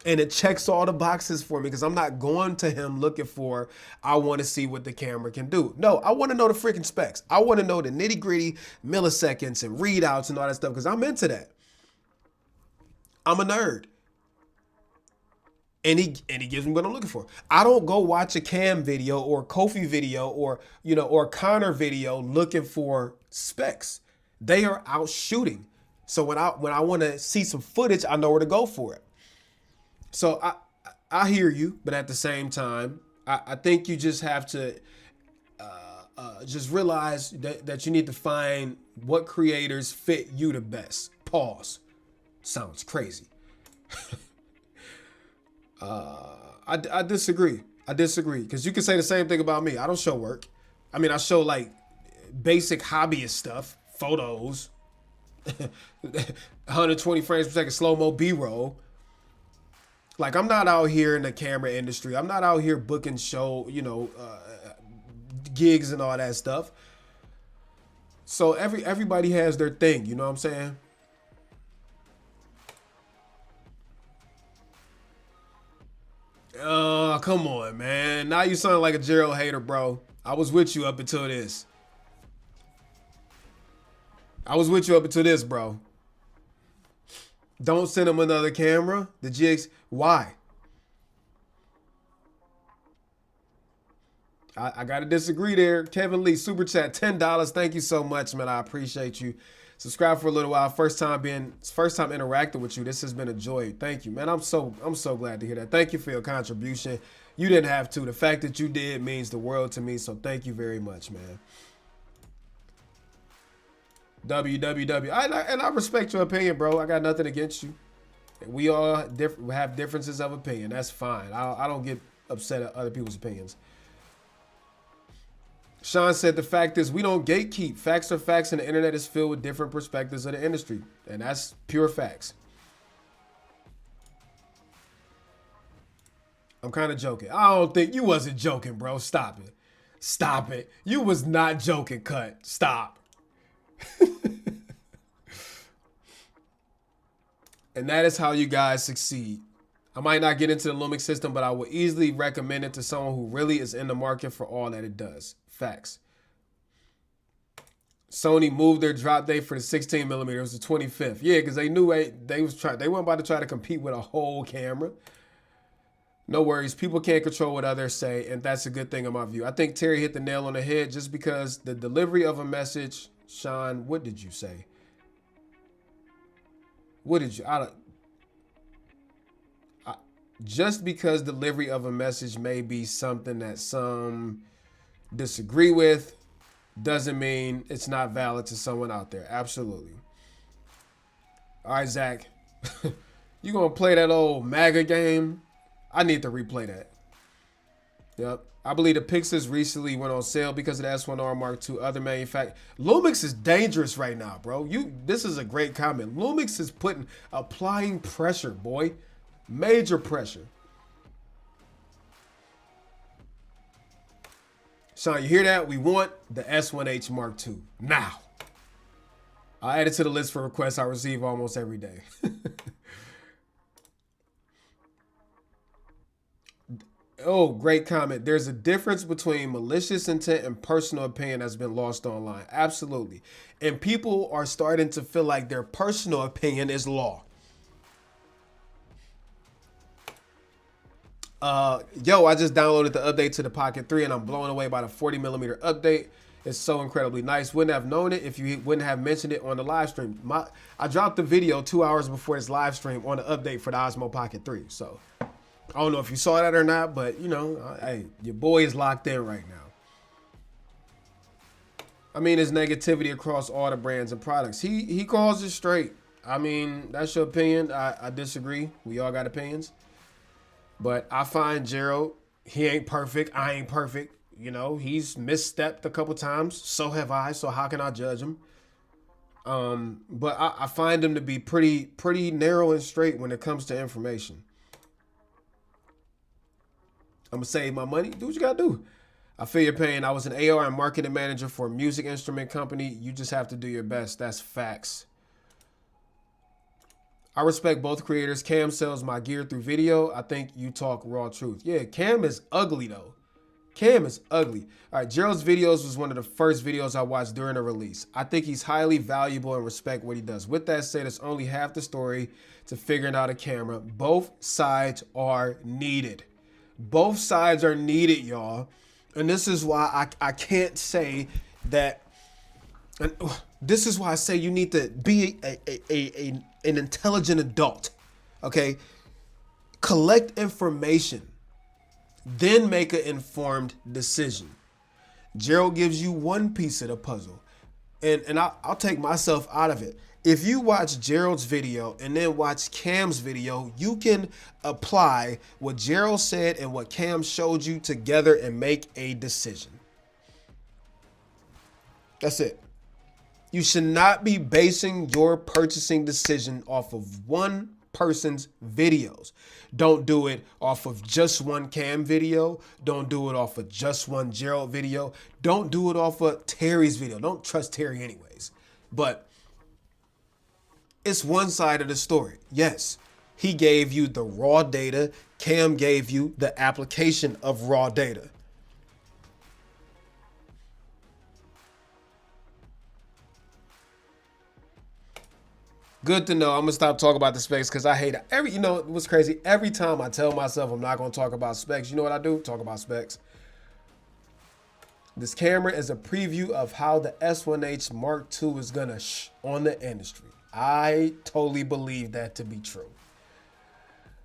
Speaker 1: And it checks all the boxes for me because I'm not going to him looking for, I want to see what the camera can do. No, I want to know the freaking specs. I want to know the nitty gritty milliseconds and readouts and all that stuff because I'm into that. I'm a nerd. And he gives me what I'm looking for. I don't go watch a Cam video or a Kofi video or, you know, or a Connor video looking for specs. They are out shooting. So when I want to see some footage, I know where to go for it. So I hear you, but at the same time, I think you just have to just realize that you need to find what creators fit you the best. Pause. Sounds crazy. I disagree. I disagree because you can say the same thing about me. I don't show work. I mean, I show like basic hobbyist stuff, photos, 120 frames per second slow-mo B-roll. Like, I'm not out here in the camera industry. I'm not out here booking show, you know, gigs and all that stuff. So everybody has their thing, you know what I'm saying? Come on, man. Now you sound like a Gerald hater, bro. I was with you up until this. Bro. Don't send him another camera. The GX, why? I gotta disagree there. Kevin Lee, super chat, $10. Thank you so much, man. I appreciate you. Subscribe for a little while. First time interacting with you. This has been a joy. Thank you, man. I'm so glad to hear that. Thank you for your contribution. You didn't have to. The fact that you did means the world to me. So thank you very much, man. WWW. And I respect your opinion, bro. I got nothing against you. We all have differences of opinion. That's fine. I don't get upset at other people's opinions. Sean said the fact is we don't gatekeep. Facts are facts and the internet is filled with different perspectives of the industry. And that's pure facts. I'm kind of joking. I don't think you wasn't joking, bro. Stop it. Stop it. You was not joking, Cut. Stop. And that is how you guys succeed. I might not get into the Lumix system, but I would easily recommend it to someone who really is in the market for all that it does. Facts. Sony moved their drop date for the 16 millimeter. It was the 25th. Yeah, because they knew they weren't about to try to compete with a whole camera. No worries. People can't control what others say, and that's a good thing in my view. I think Terry hit the nail on the head just because the delivery of a message. Sean, what did you say? What did you? Just because delivery of a message may be something that some disagree with doesn't mean it's not valid to someone out there. Absolutely. All right, Zach. You gonna play that old MAGA game? I need to replay that. Yep. I believe the Pixels recently went on sale because of the S1R Mark II. Other manufacturers. Lumix is dangerous right now, bro. This is a great comment. Lumix is applying pressure, boy. Major pressure. Sean, you hear that? We want the S1H Mark II now. I add it to the list for requests I receive almost every day. Oh, great comment. There's a difference between malicious intent and personal opinion that's been lost online. Absolutely. And people are starting to feel like their personal opinion is law. Yo, I just downloaded the update to the Pocket 3 and I'm blown away by the 40 millimeter update. It's so incredibly nice. Wouldn't have known it if you wouldn't have mentioned it on the live stream. I dropped the video 2 hours before this live stream on the update for the Osmo Pocket 3. So I don't know if you saw that or not, but you know, hey, your boy is locked in right now. I mean, there's negativity across all the brands and products. He calls it straight. I mean, that's your opinion. I disagree. We all got opinions. But I find Gerald, he ain't perfect. I ain't perfect. You know, he's misstepped a couple times. So have I. So how can I judge him? But I find him to be pretty narrow and straight when it comes to information. I'm going to save my money. Do what you got to do. I feel your pain. I was an AR and marketing manager for a music instrument company. You just have to do your best. That's facts. I respect both creators. Cam sells my gear through video. I think you talk raw truth. Yeah, Cam is ugly though. Cam is ugly. All right, Gerald's videos was one of the first videos I watched during the release. I think he's highly valuable and respect what he does. With that said, it's only half the story to figuring out a camera. Both sides are needed. Both sides are needed, y'all. And this is why I can't say that. And this is why I say you need to be an intelligent adult. Okay? Collect information. Then make an informed decision. Gerald gives you one piece of the puzzle. And I'll take myself out of it. If you watch Gerald's video and then watch Cam's video, you can apply what Gerald said and what Cam showed you together and make a decision. That's it. You should not be basing your purchasing decision off of one person's videos. Don't do it off of just one Cam video. Don't do it off of just one Gerald video. Don't do it off of Terry's video. Don't trust Terry anyways. But it's one side of the story. Yes, he gave you the raw data. Cam gave you the application of raw data. Good to know. I'm gonna stop talking about the specs because I hate it. You know what's crazy? Every time I tell myself I'm not gonna talk about specs, you know what I do? Talk about specs. This camera is a preview of how the S1H Mark II is gonna on the industry. I totally believe that to be true.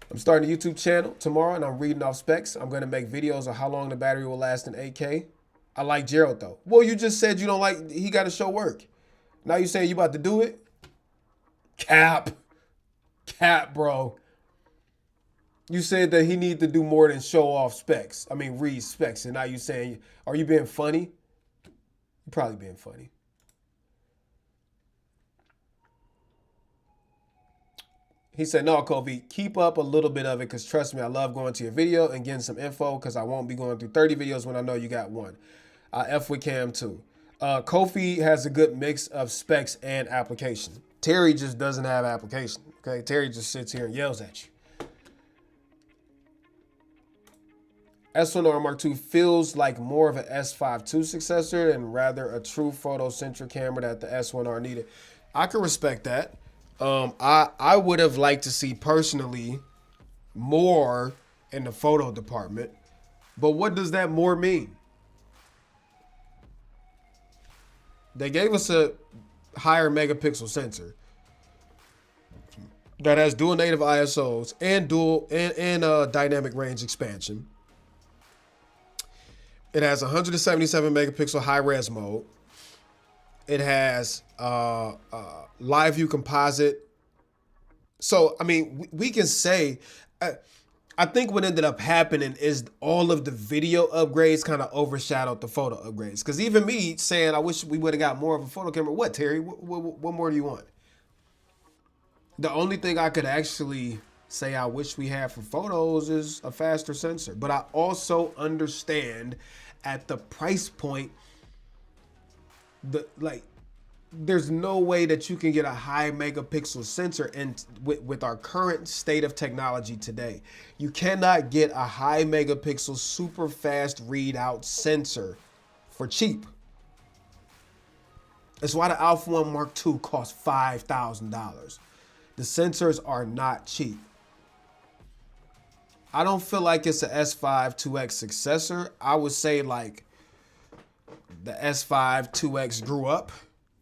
Speaker 1: I'm starting a YouTube channel tomorrow and I'm reading off specs. I'm gonna make videos of how long the battery will last in 8K. I like Gerald though. Well, you just said you don't like, he gotta show work. Now you saying you about to do it? Cap, bro. You said that he need to do more than show off specs. I mean, read specs. And now you saying, are you being funny? You're probably being funny. He said, no, Kofi, keep up a little bit of it because trust me, I love going to your video and getting some info because I won't be going through 30 videos when I know you got one. I F with Cam too. Kofi has a good mix of specs and application. Terry just doesn't have application, okay? Terry just sits here and yells at you. S1R Mark II feels like more of an S5 II successor and rather a true photo-centric camera that the S1R needed. I can respect that. I would have liked to see personally more in the photo department, but what does that more mean? They gave us a higher megapixel sensor that has dual native ISOs and dynamic range expansion. It has 177 megapixel high res mode. It has live view composite. So, I mean, we can say, I think what ended up happening is all of the video upgrades kind of overshadowed the photo upgrades. Because even me saying, I wish we would have got more of a photo camera. What, Terry? What more do you want? The only thing I could actually say I wish we had for photos is a faster sensor. But I also understand at the price point, there's no way that you can get a high megapixel sensor and with our current state of technology today. You cannot get a high megapixel super fast readout sensor for cheap. That's why the Alpha 1 Mark II costs $5,000. The sensors are not cheap. I don't feel like it's a S5 2X successor. I would say like the S5 2X grew up.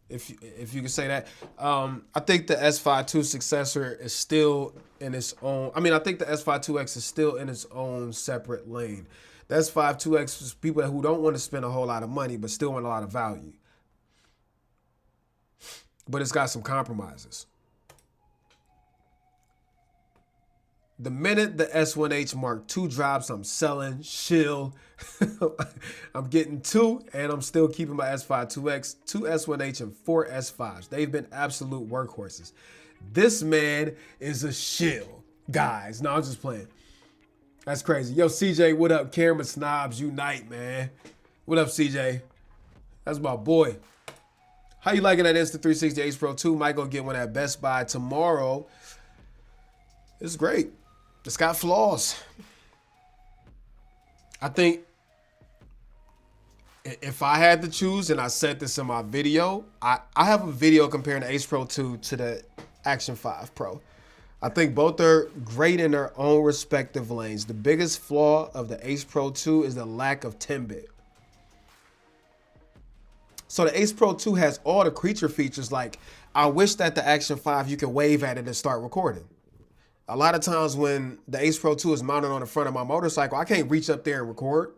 Speaker 1: If you could say that. I think the S5 II successor is still in its own. I mean, I think the S5 2X is still in its own separate lane. The S5 2X is people who don't want to spend a whole lot of money, but still want a lot of value. But it's got some compromises. The minute the S1H Mark II drops, I'm selling, shill. I'm getting 2, and I'm still keeping my S5 2X, 2 S1H, and 4 S5s. They've been absolute workhorses. This man is a shill, guys. No, I'm just playing. That's crazy. Yo, CJ, what up? Camera snobs unite, man. What up, CJ? That's my boy. How you liking that Insta360 Ace Pro 2? Might go get one at Best Buy tomorrow. It's great. It's got flaws. I think if I had to choose, and I said this in my video, I have a video comparing the Ace Pro 2 to the Action 5 Pro. I think both are great in their own respective lanes. The biggest flaw of the Ace Pro 2 is the lack of 10-bit. So the Ace Pro 2 has all the creature features. Like, I wish that the Action 5, you could wave at it and start recording. A lot of times when the Ace Pro 2 is mounted on the front of my motorcycle, I can't reach up there and record,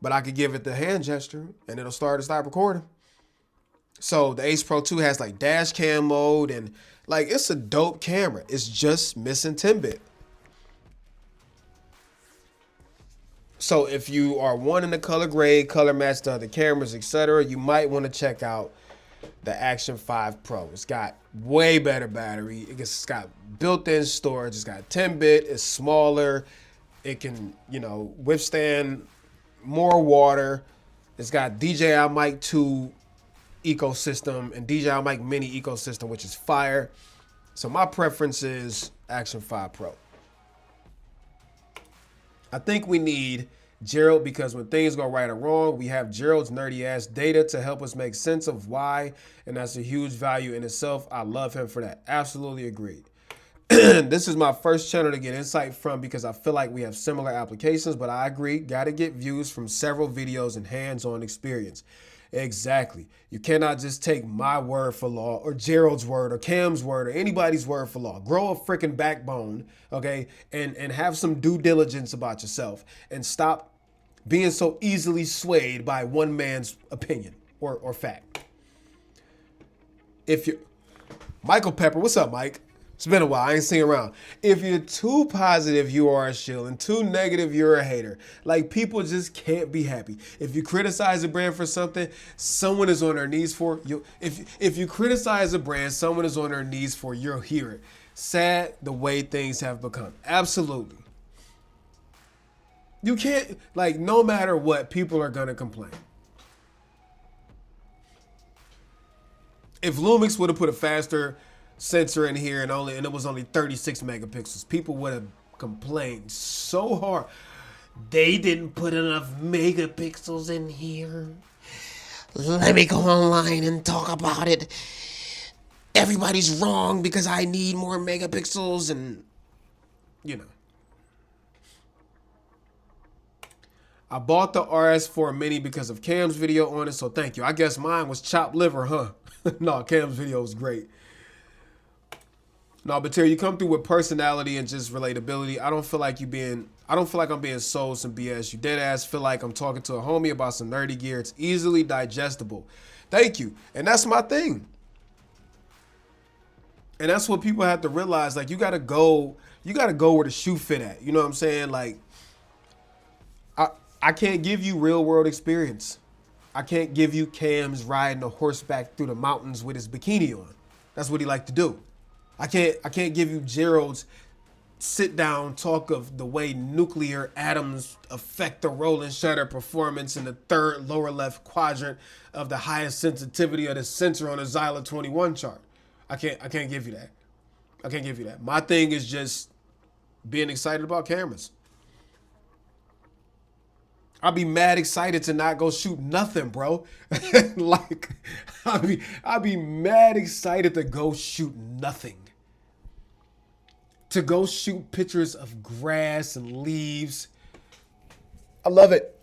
Speaker 1: but I could give it the hand gesture and it'll start to stop recording. So the Ace Pro 2 has like dash cam mode, and like, it's a dope camera. It's just missing 10-bit. So if you are wanting the color grade, color match to other cameras, etc., you might want to check out the Action 5 Pro. It's got way better battery. It's got built-in storage. It's got 10-bit. It's smaller. It can, you know, withstand more water. It's got DJI Mic 2 ecosystem and DJI Mic Mini ecosystem, which is fire. So my preference is Action 5 Pro. I think we need Gerald, because when things go right or wrong, we have Gerald's nerdy ass data to help us make sense of why, and that's a huge value in itself. I love him for that. Absolutely agreed. This is my first channel to get insight from because I feel like we have similar applications, but I agree, gotta get views from several videos and hands-on experience. Exactly. You cannot just take my word for law or Gerald's word or Cam's word or anybody's word for law. Grow a freaking backbone, okay, and have some due diligence about yourself and stop being so easily swayed by one man's opinion or fact. If you, Michael Pepper, what's up, Mike? It's been a while. I ain't seen around. If you're too positive, you are a shill, and too negative, you're a hater. Like, people just can't be happy. If you criticize a brand for something, someone is on their knees for you. If you criticize a brand, someone is on their knees for, you'll hear it. Sad the way things have become. Absolutely. You can't, like, no matter what, people are gonna complain. If Lumix would have put a faster sensor in here and it was only 36 megapixels, people would have complained so hard. They didn't put enough megapixels in here. Let me go online and talk about it. Everybody's wrong because I need more megapixels, and you know. I bought the RS4 Mini because of Cam's video on it, so thank you. I guess mine was chopped liver, huh? No, Cam's video was great. No, but Terry, you come through with personality and just relatability. I don't feel like I'm being sold some BS. You dead ass feel like I'm talking to a homie about some nerdy gear. It's easily digestible. Thank you. And that's my thing. And that's what people have to realize. Like, you gotta go where the shoe fit at. You know what I'm saying? Like, I can't give you real world experience. I can't give you Cam's riding a horseback through the mountains with his bikini on. That's what he like to do. I can't give you Gerald's sit down talk of the way nuclear atoms affect the roll and shutter performance in the third lower left quadrant of the highest sensitivity of the sensor on the Xyla 21 chart. I can't give you that. I can't give you that. My thing is just being excited about cameras. I'll be mad excited to not go shoot nothing, bro. Like, I'll be mad excited to go shoot nothing. To go shoot pictures of grass and leaves. I love it.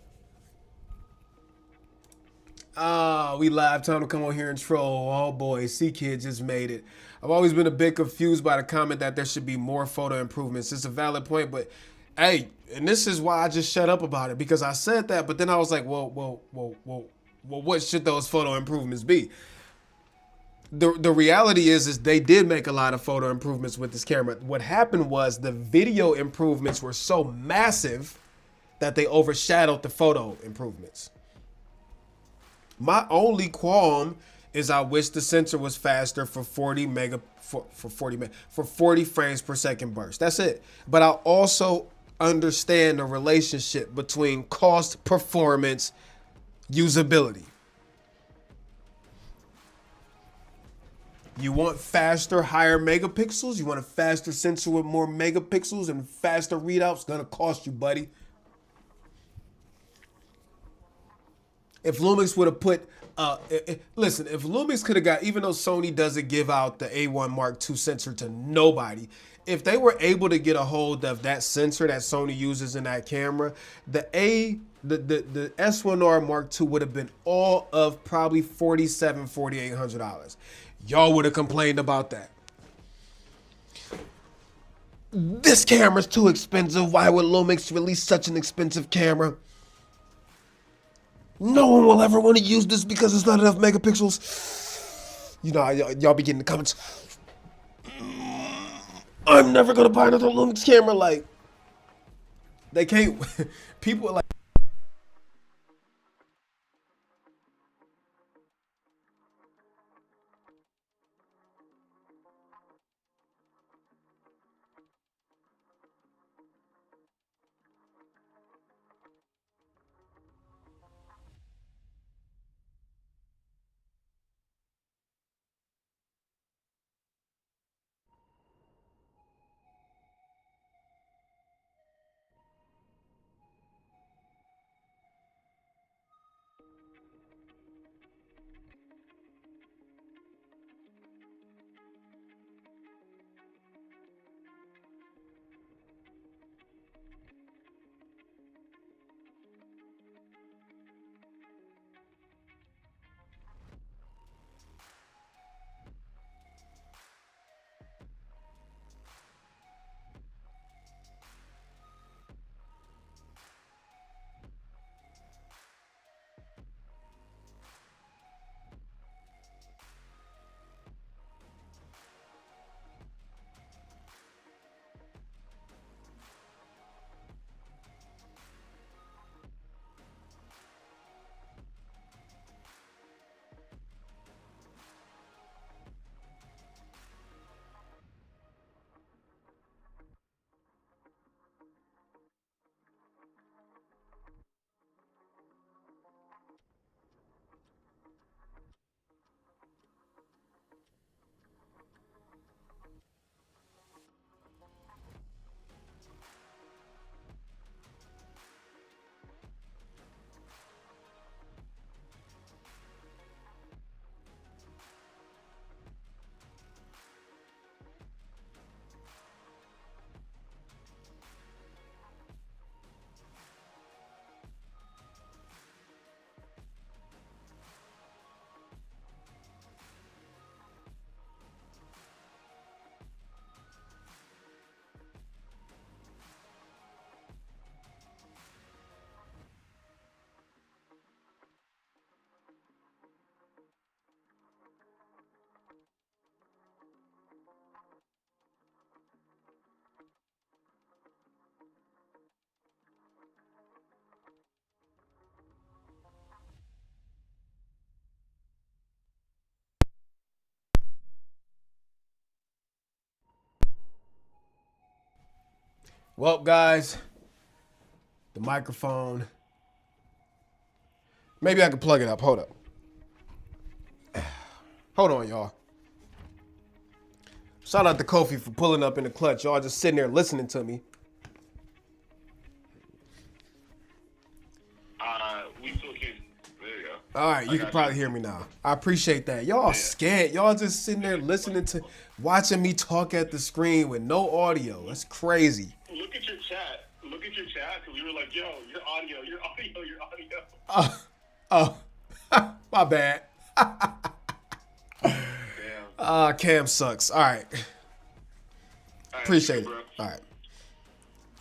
Speaker 1: We live. Time to come on here and troll. Oh boy, C-Kid just made it. I've always been a bit confused by the comment that there should be more photo improvements. It's a valid point, but hey, and this is why I just shut up about it, because I said that, but then I was like, well, what should those photo improvements be? The reality is they did make a lot of photo improvements with this camera. What happened was the video improvements were so massive that they overshadowed the photo improvements. My only qualm is I wish the sensor was faster for 40 frames per second burst. That's it. But I also understand the relationship between cost, performance, Usability. You want faster, higher megapixels? You want a faster sensor with more megapixels and faster readouts? Gonna cost you, buddy. If Lumix would have put, listen, if Lumix could have got, even though Sony doesn't give out the A1 Mark II sensor to nobody, if they were able to get a hold of that sensor that Sony uses in that camera, the S1R Mark II would have been all of probably $4,700, $4,800. Y'all would have complained about that. This camera's too expensive. Why would Lumix release such an expensive camera? No one will ever want to use this because it's not enough megapixels. You know, y'all be getting the comments. I'm never gonna buy another Lumix camera. Like, they can't. People are like. Well, guys, the microphone. Maybe I can plug it up. Hold up. Hold on, y'all. Shout out to Kofi for pulling up in the clutch. Y'all just sitting there listening to me.
Speaker 2: We still can. There you go.
Speaker 1: All right, you can probably hear me now. I appreciate that. Y'all scared. Y'all just sitting there listening to, watching me talk at the screen with no audio. That's crazy.
Speaker 2: Look at your chat. Look at your chat, because we were like, yo, your audio, your audio, your audio.
Speaker 1: My bad.
Speaker 2: Damn.
Speaker 1: Cam sucks. All right. Appreciate it.
Speaker 2: Bro.
Speaker 1: All right.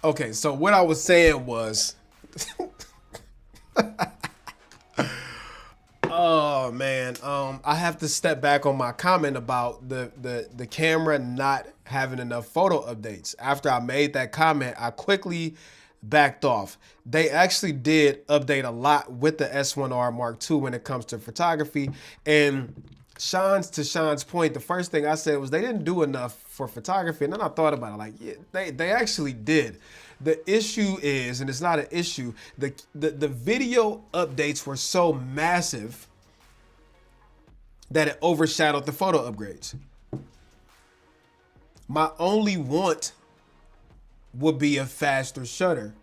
Speaker 1: Okay, so what I was saying was, oh man, I have to step back on my comment about the camera not having enough photo updates. After I made that comment, I quickly backed off. They actually did update a lot with the S1R Mark II when it comes to photography. And to Sean's point, the first thing I said was they didn't do enough for photography. And then I thought about it, like, yeah, they actually did. The issue is, and it's not an issue, the video updates were so massive that it overshadowed the photo upgrades. My only want would be a faster shutter.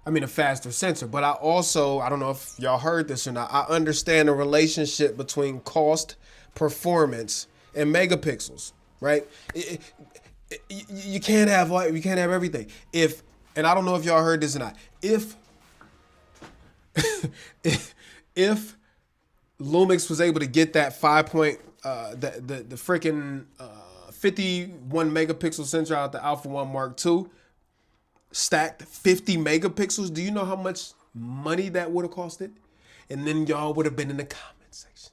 Speaker 1: I mean, a faster sensor. But I don't know if y'all heard this or not, I understand the relationship between cost, performance, and megapixels, right? You can't have everything. And I don't know if y'all heard this or not. If Lumix was able to get that the freaking 51 megapixel sensor out the Alpha 1 Mark II, stacked 50 megapixels, do you know how much money that would have costed? And then y'all would have been in the comment section.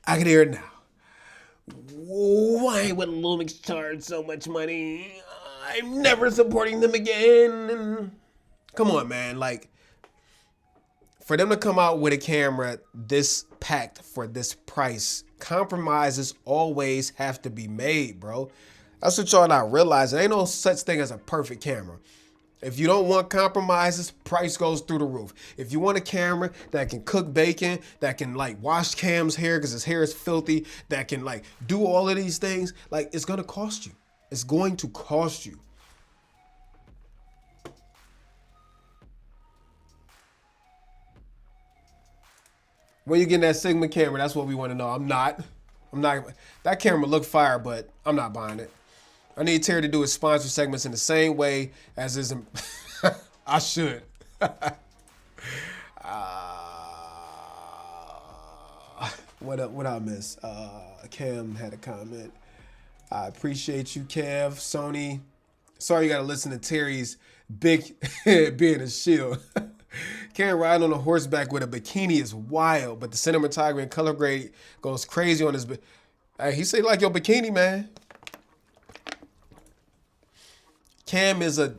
Speaker 1: I can hear it now. Why would Lumix charge so much money? I'm never supporting them again. Come on, man. Like, for them to come out with a camera this packed for this price, compromises always have to be made, bro. That's what y'all not realizing. Ain't no such thing as a perfect camera. If you don't want compromises, price goes through the roof. If you want a camera that can cook bacon, that can like wash Cam's hair because his hair is filthy, that can like do all of these things, like it's gonna cost you. It's going to cost you. When you getting that Sigma camera, that's what we want to know. I'm not. That camera look fire, but I'm not buying it. I need Terry to do his sponsor segments in the same way as his. I should. What I miss? Cam had a comment. I appreciate you, Kev. Sony. Sorry you got to listen to Terry's big being a shield. Can't ride on a horseback with a bikini is wild, but the cinematography and color grade goes crazy on his. Hey, he say like your bikini, man. Cam is a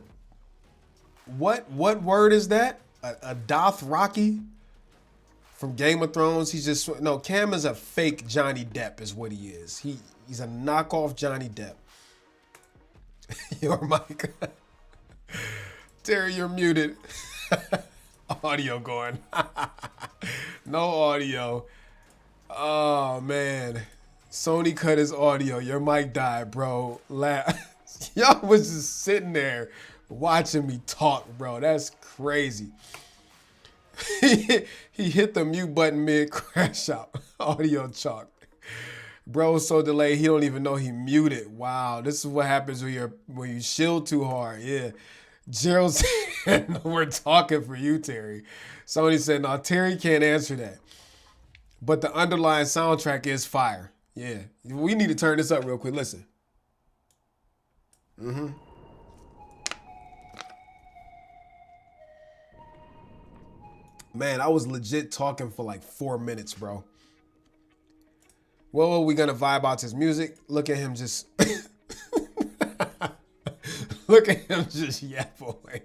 Speaker 1: what word is that? A Dothraki from Game of Thrones. He's just no. Cam is a fake Johnny Depp, is what he is. He's a knockoff Johnny Depp. Your mic, Terry, you're muted. Audio going. No audio. Oh man, Sony cut his audio. Your mic died, bro. Y'all was just sitting there watching me talk, bro. That's crazy. He hit the mute button mid crash out. Audio chalk. Bro, so delayed he don't even know he muted. Wow, this is what happens when you shield too hard. Yeah. Gerald said, we're talking for you, Terry. Somebody said, no, Terry can't answer that. But the underlying soundtrack is fire. Yeah. We need to turn this up real quick. Listen. Man, I was legit talking for like 4 minutes, bro. Well, we gonna vibe out to his music. Look at him just look at him just yap away.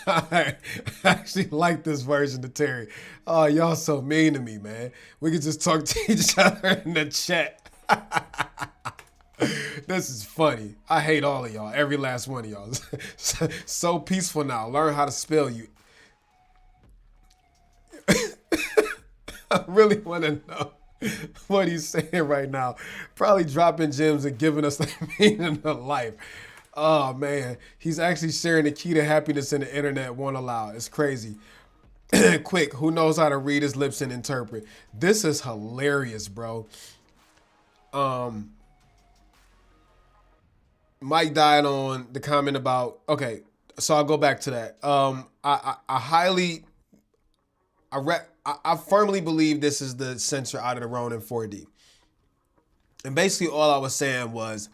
Speaker 1: I actually like this version of Terry. Oh, y'all so mean to me, man. We could just talk to each other in the chat. This is funny. I hate all of y'all. Every last one of y'all. So peaceful now. Learn how to spell you. I really want to know what he's saying right now. Probably dropping gems and giving us the meaning of life. Oh, man. He's actually sharing the key to happiness in the internet won't allow. It's crazy. Quick, who knows how to read his lips and interpret? This is hilarious, bro. Mike died on the comment about, okay, so I'll go back to that. I firmly believe this is the sensor out of the Ronin 4D. And basically all I was saying was,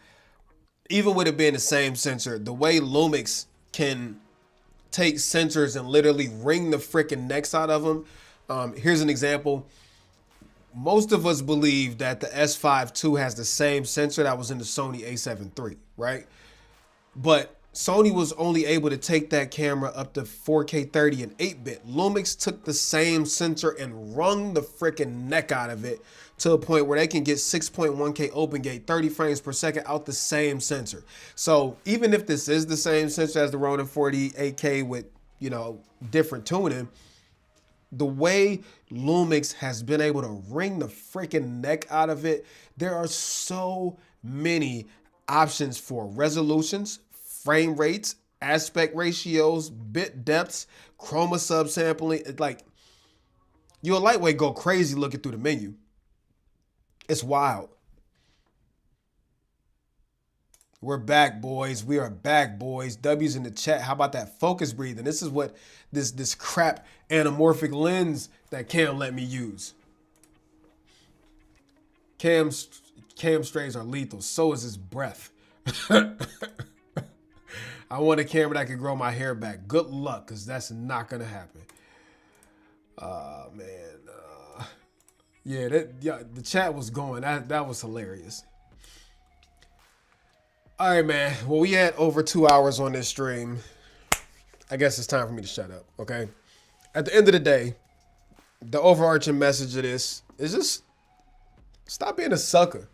Speaker 1: even with it being the same sensor, the way Lumix can take sensors and literally wring the freaking necks out of them. Here's an example. Most of us believe that the S5 II has the same sensor that was in the Sony A7 III, right? But Sony was only able to take that camera up to 4K 30 and 8-bit. Lumix took the same sensor and wrung the freaking neck out of it to a point where they can get 6.1K open gate, 30 frames per second out the same sensor. So even if this is the same sensor as the Ronin 40 8K with, you know, different tuning, the way Lumix has been able to wring the freaking neck out of it, there are so many options for resolutions, frame rates, aspect ratios, bit depths, chroma subsampling. It's like, you'll lightweight go crazy looking through the menu. It's wild. We're back, boys. We are back, boys. W's in the chat. How about that focus breathing? This is what this crap anamorphic lens that Cam let me use. Cam strays are lethal. So is his breath. I want a camera that can grow my hair back. Good luck, because that's not going to happen. Man. Yeah, the chat was going. That was hilarious. All right, man. Well, we had over 2 hours on this stream. I guess it's time for me to shut up, okay? At the end of the day, the overarching message of this is just stop being a sucker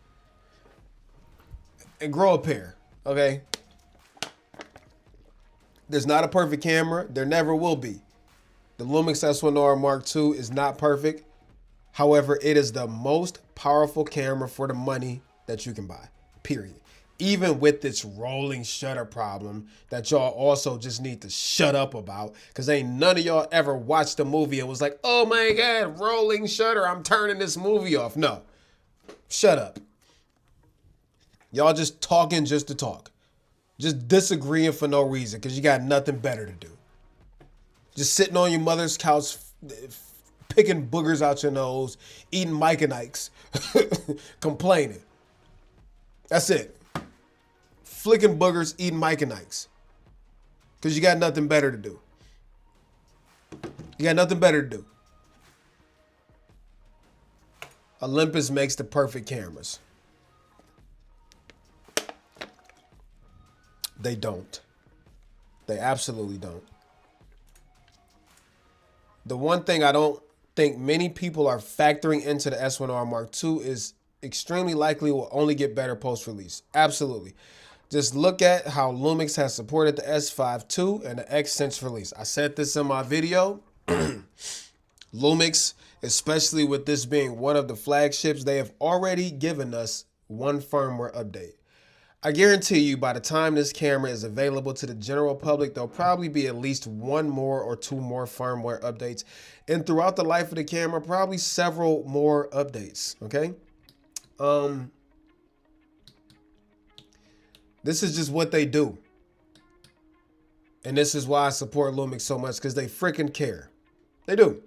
Speaker 1: and grow a pair, okay? There's not a perfect camera. There never will be. The Lumix S1RII Mark II is not perfect. However, it is the most powerful camera for the money that you can buy, period. Even with this rolling shutter problem that y'all also just need to shut up about, because ain't none of y'all ever watched a movie and was like, oh my God, rolling shutter, I'm turning this movie off. No, shut up. Y'all just talking just to talk. Just disagreeing for no reason because you got nothing better to do. Just sitting on your mother's couch, picking boogers out your nose, eating Mike and Ike's, complaining. That's it. Flicking boogers, eating Mike and Ike's. Because you got nothing better to do. You got nothing better to do. Olympus makes the perfect cameras. They don't. They absolutely don't. The one thing I don't think many people are factoring into the S1RII Mark II is extremely likely will only get better post-release. Absolutely. Just look at how Lumix has supported the S5 II and the X since release. I said this in my video. Lumix, especially with this being one of the flagships, they have already given us one firmware update. I guarantee you by the time this camera is available to the general public, there'll probably be at least one more or two more firmware updates. And throughout the life of the camera, probably several more updates, okay? This is just what they do. And this is why I support Lumix so much, because they freaking care. They do.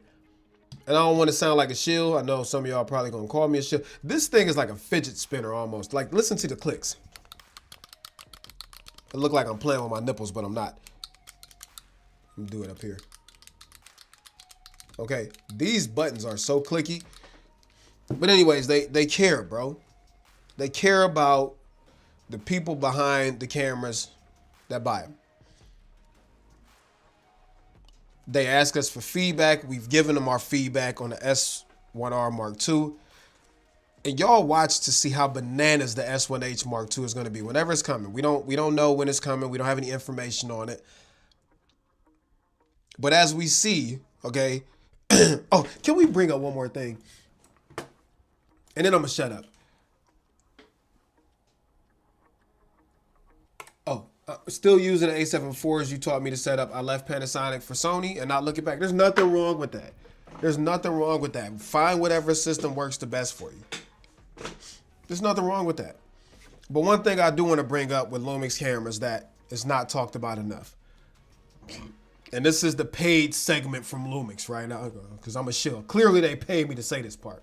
Speaker 1: And I don't want to sound like a shill. I know some of y'all probably going to call me a shill. This thing is like a fidget spinner almost. Like, listen to the clicks. It look like I'm playing with my nipples, but I'm not. Let me do it up here. Okay, these buttons are so clicky. But anyways, they care, bro. They care about the people behind the cameras that buy them. They ask us for feedback. We've given them our feedback on the S1R Mark II. And y'all watch to see how bananas the S1H Mark II is going to be whenever it's coming. We don't know when it's coming. We don't have any information on it. But as we see, okay. Oh, can we bring up one more thing? And then I'm going to shut up. Oh, still using the A7 IVs you taught me to set up. I left Panasonic for Sony and not looking back. There's nothing wrong with that. There's nothing wrong with that. Find whatever system works the best for you. There's nothing wrong with that. But one thing I do want to bring up with Lumix cameras that is not talked about enough. And this is the paid segment from Lumix right now, because I'm a shill. Clearly they paid me to say this part.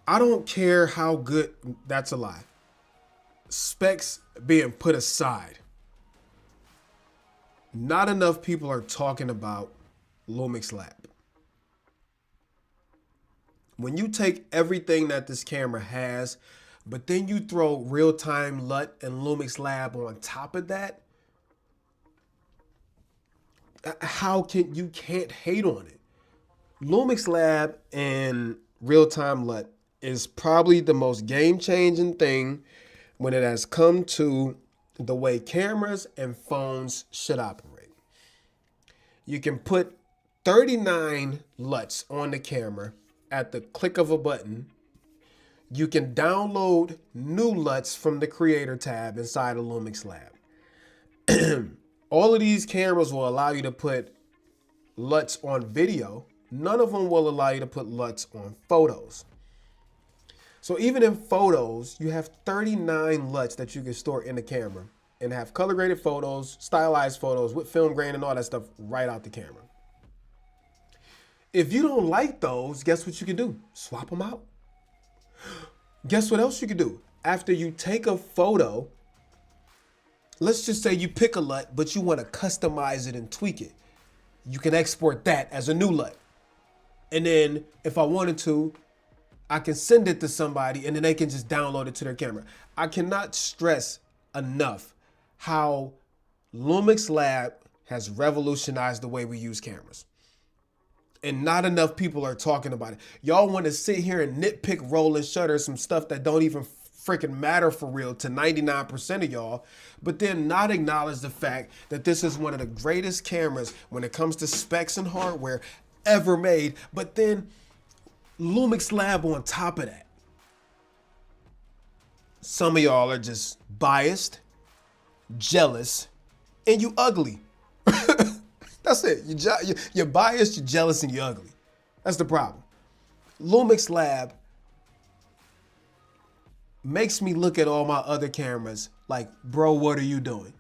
Speaker 1: I don't care how good, that's a lie. Specs being put aside. Not enough people are talking about Lumix Lab. When you take everything that this camera has, But then you throw real-time LUT and Lumix Lab on top of that. How can you can't hate on it? Lumix Lab and real-time LUT is probably the most game-changing thing when it has come to the way cameras and phones should operate. You can put 39 LUTs on the camera at the click of a button. You can download new LUTs from the Creator tab inside of Lumix Lab. All of these cameras will allow you to put LUTs on video. None of them will allow you to put LUTs on photos. So even in photos, you have 39 LUTs that you can store in the camera and have color graded photos, stylized photos with film grain and all that stuff right out the camera. If you don't like those, guess what you can do? Swap them out. Guess what else you can do? After you take a photo, let's just say you pick a LUT, but you want to customize it and tweak it. You can export that as a new LUT. And then if I wanted to, I can send it to somebody and then they can just download it to their camera. I cannot stress enough how Lumix Lab has revolutionized the way we use cameras. And not enough people are talking about it. Y'all want to sit here and nitpick, roll, and shutter some stuff that don't even freaking matter for real to 99% of y'all, but then not acknowledge the fact that this is one of the greatest cameras when it comes to specs and hardware ever made, but then Lumix Lab on top of that. Some of y'all are just biased, jealous, and you ugly. That's it. You're biased, you're jealous, and you're ugly. That's the problem. Lumix Lab makes me look at all my other cameras like, bro, what are you doing?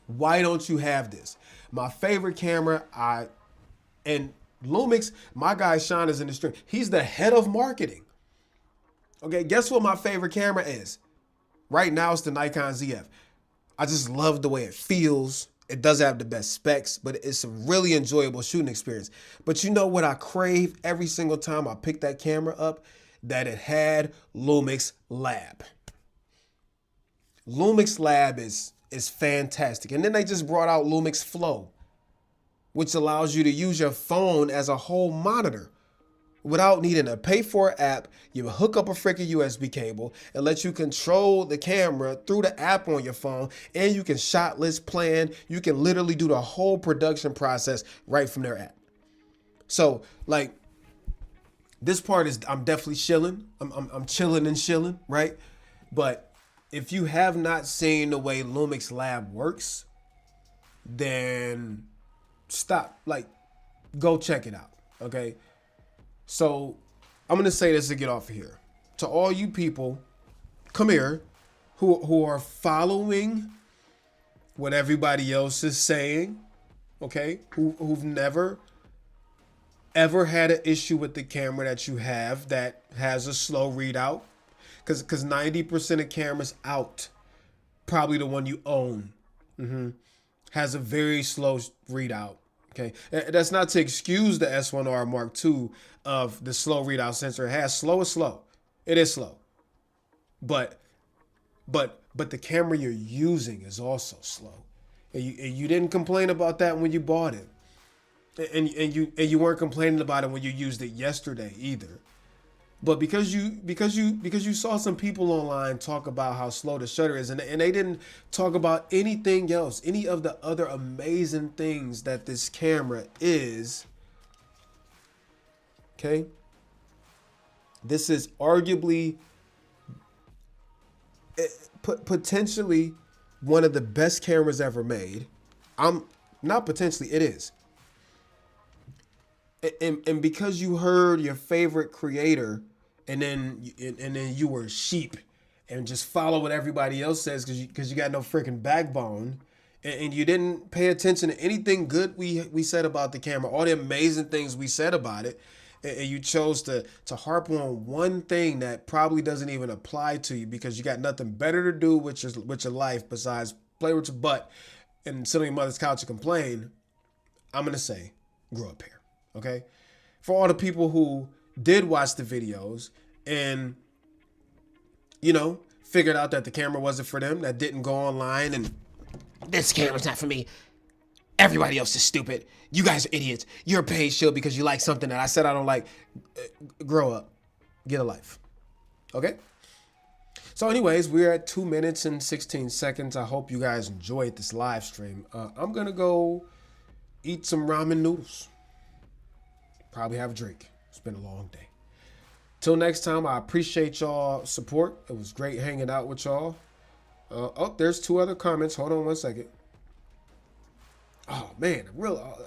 Speaker 1: Why don't you have this? My favorite camera, and Lumix, my guy Sean is in the stream. He's the head of marketing. Okay, guess what my favorite camera is? Right now it's the Nikon ZF. I just love the way it feels. It doesn't have the best specs, but it's a really enjoyable shooting experience. But you know what I crave every single time I pick that camera up? That it had Lumix Lab. Lumix Lab is fantastic. And then they just brought out Lumix Flow, which allows you to use your phone as a whole monitor without needing to pay for an app. You hook up a freaking USB cable and let you control the camera through the app on your phone, and you can shot list plan. You can literally do the whole production process right from their app. So like this part is, I'm definitely chilling. I'm chilling and chilling, right? But if you have not seen the way Lumix Lab works, then stop, like, go check it out, okay? So I'm gonna say this to get off of here. To all you people, come here, who are following what everybody else is saying, okay? Who've never ever had an issue with the camera that you have that has a slow readout, because 90% of cameras out, probably the one you own, has a very slow readout. Okay, that's not to excuse the S1R Mark II of the slow readout sensor. It has slow is slow. It is slow, but the camera you're using is also slow, and you didn't complain about that when you bought it, and you weren't complaining about it when you used it yesterday either. But because you saw some people online talk about how slow the shutter is, and they didn't talk about anything else, any of the other amazing things that this camera is, okay? This is arguably, potentially one of the best cameras ever made. Not potentially, it is. And because you heard your favorite creator and then you were sheep and just follow what everybody else says because you got no freaking backbone, and you didn't pay attention to anything good we said about the camera, all the amazing things we said about it, and you chose to harp on one thing that probably doesn't even apply to you because you got nothing better to do with your life besides play with your butt and sit on your mother's couch and complain, I'm gonna say, grow up here. Okay, for all the people who did watch the videos and you know, figured out that the camera wasn't for them, that didn't go online and this camera's not for me. Everybody else is stupid. You guys are idiots. You're a paid shield because you like something that I said I don't like. Grow up. Get a life. Okay? So anyways, we're at 2 minutes and 16 seconds. I hope you guys enjoyed this live stream. I'm going to go eat some ramen noodles. Probably have a drink. It's been a long day. Till next time, I appreciate y'all support. It was great hanging out with y'all. Oh, there's 2 other comments. Hold on one second. Oh man,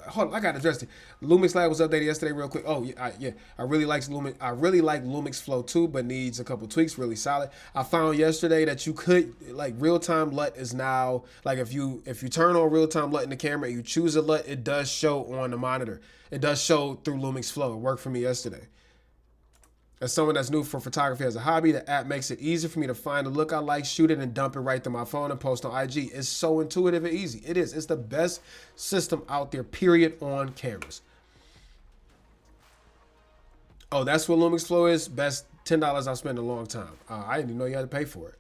Speaker 1: hold on, I gotta address it. Lumix Lab was updated yesterday, real quick. Oh yeah, I really like Lumix. I really like Lumix Flow 2, but needs a couple tweaks. Really solid. I found yesterday that you could like real time LUT is now like if you turn on real time LUT in the camera, and you choose a LUT, it does show on the monitor. It does show through Lumix Flow. It worked for me yesterday. As someone that's new for photography as a hobby, the app makes it easy for me to find the look I like, shoot it, and dump it right to my phone and post on IG. It's so intuitive and easy. It is. It's the best system out there, period, on cameras. Oh, that's what Lumix Flow is? Best $10 I've spent in a long time. I didn't even know you had to pay for it.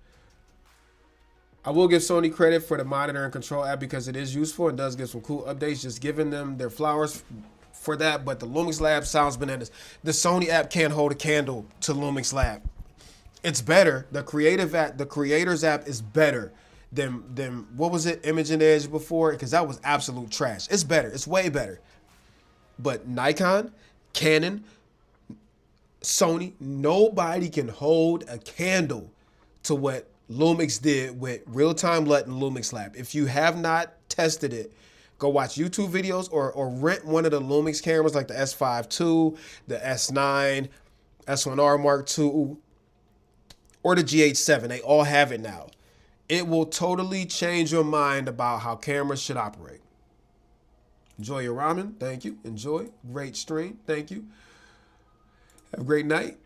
Speaker 1: I will give Sony credit for the monitor and control app because it is useful and does give some cool updates, just giving them their flowers for that, but the Lumix Lab sounds bananas. The Sony app can't hold a candle to Lumix Lab. It's better. The creators app is better than what was it, Imaging Edge before? Because that was absolute trash. It's better. It's way better. But Nikon, Canon, Sony, nobody can hold a candle to what Lumix did with real-time LUT and Lumix Lab. If you have not tested it, go watch YouTube videos or rent one of the Lumix cameras like the S5 II, the S9, S1R Mark II, or the GH7. They all have it now. It will totally change your mind about how cameras should operate. Enjoy your ramen. Thank you. Enjoy. Great stream. Thank you. Have a great night.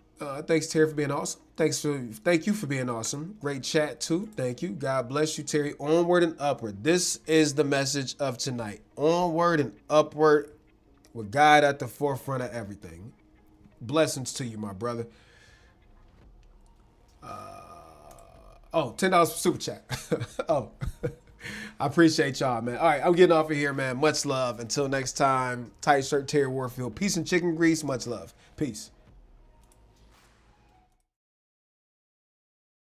Speaker 1: Thanks, Terry, for being awesome. Thank you for being awesome. Great chat, too. Thank you. God bless you, Terry. Onward and upward. This is the message of tonight. Onward and upward with God at the forefront of everything. Blessings to you, my brother. $10 for Super Chat. Oh, I appreciate y'all, man. All right, I'm getting off of here, man. Much love. Until next time, tight shirt, TerryWarfield. Peace and chicken grease. Much love. Peace.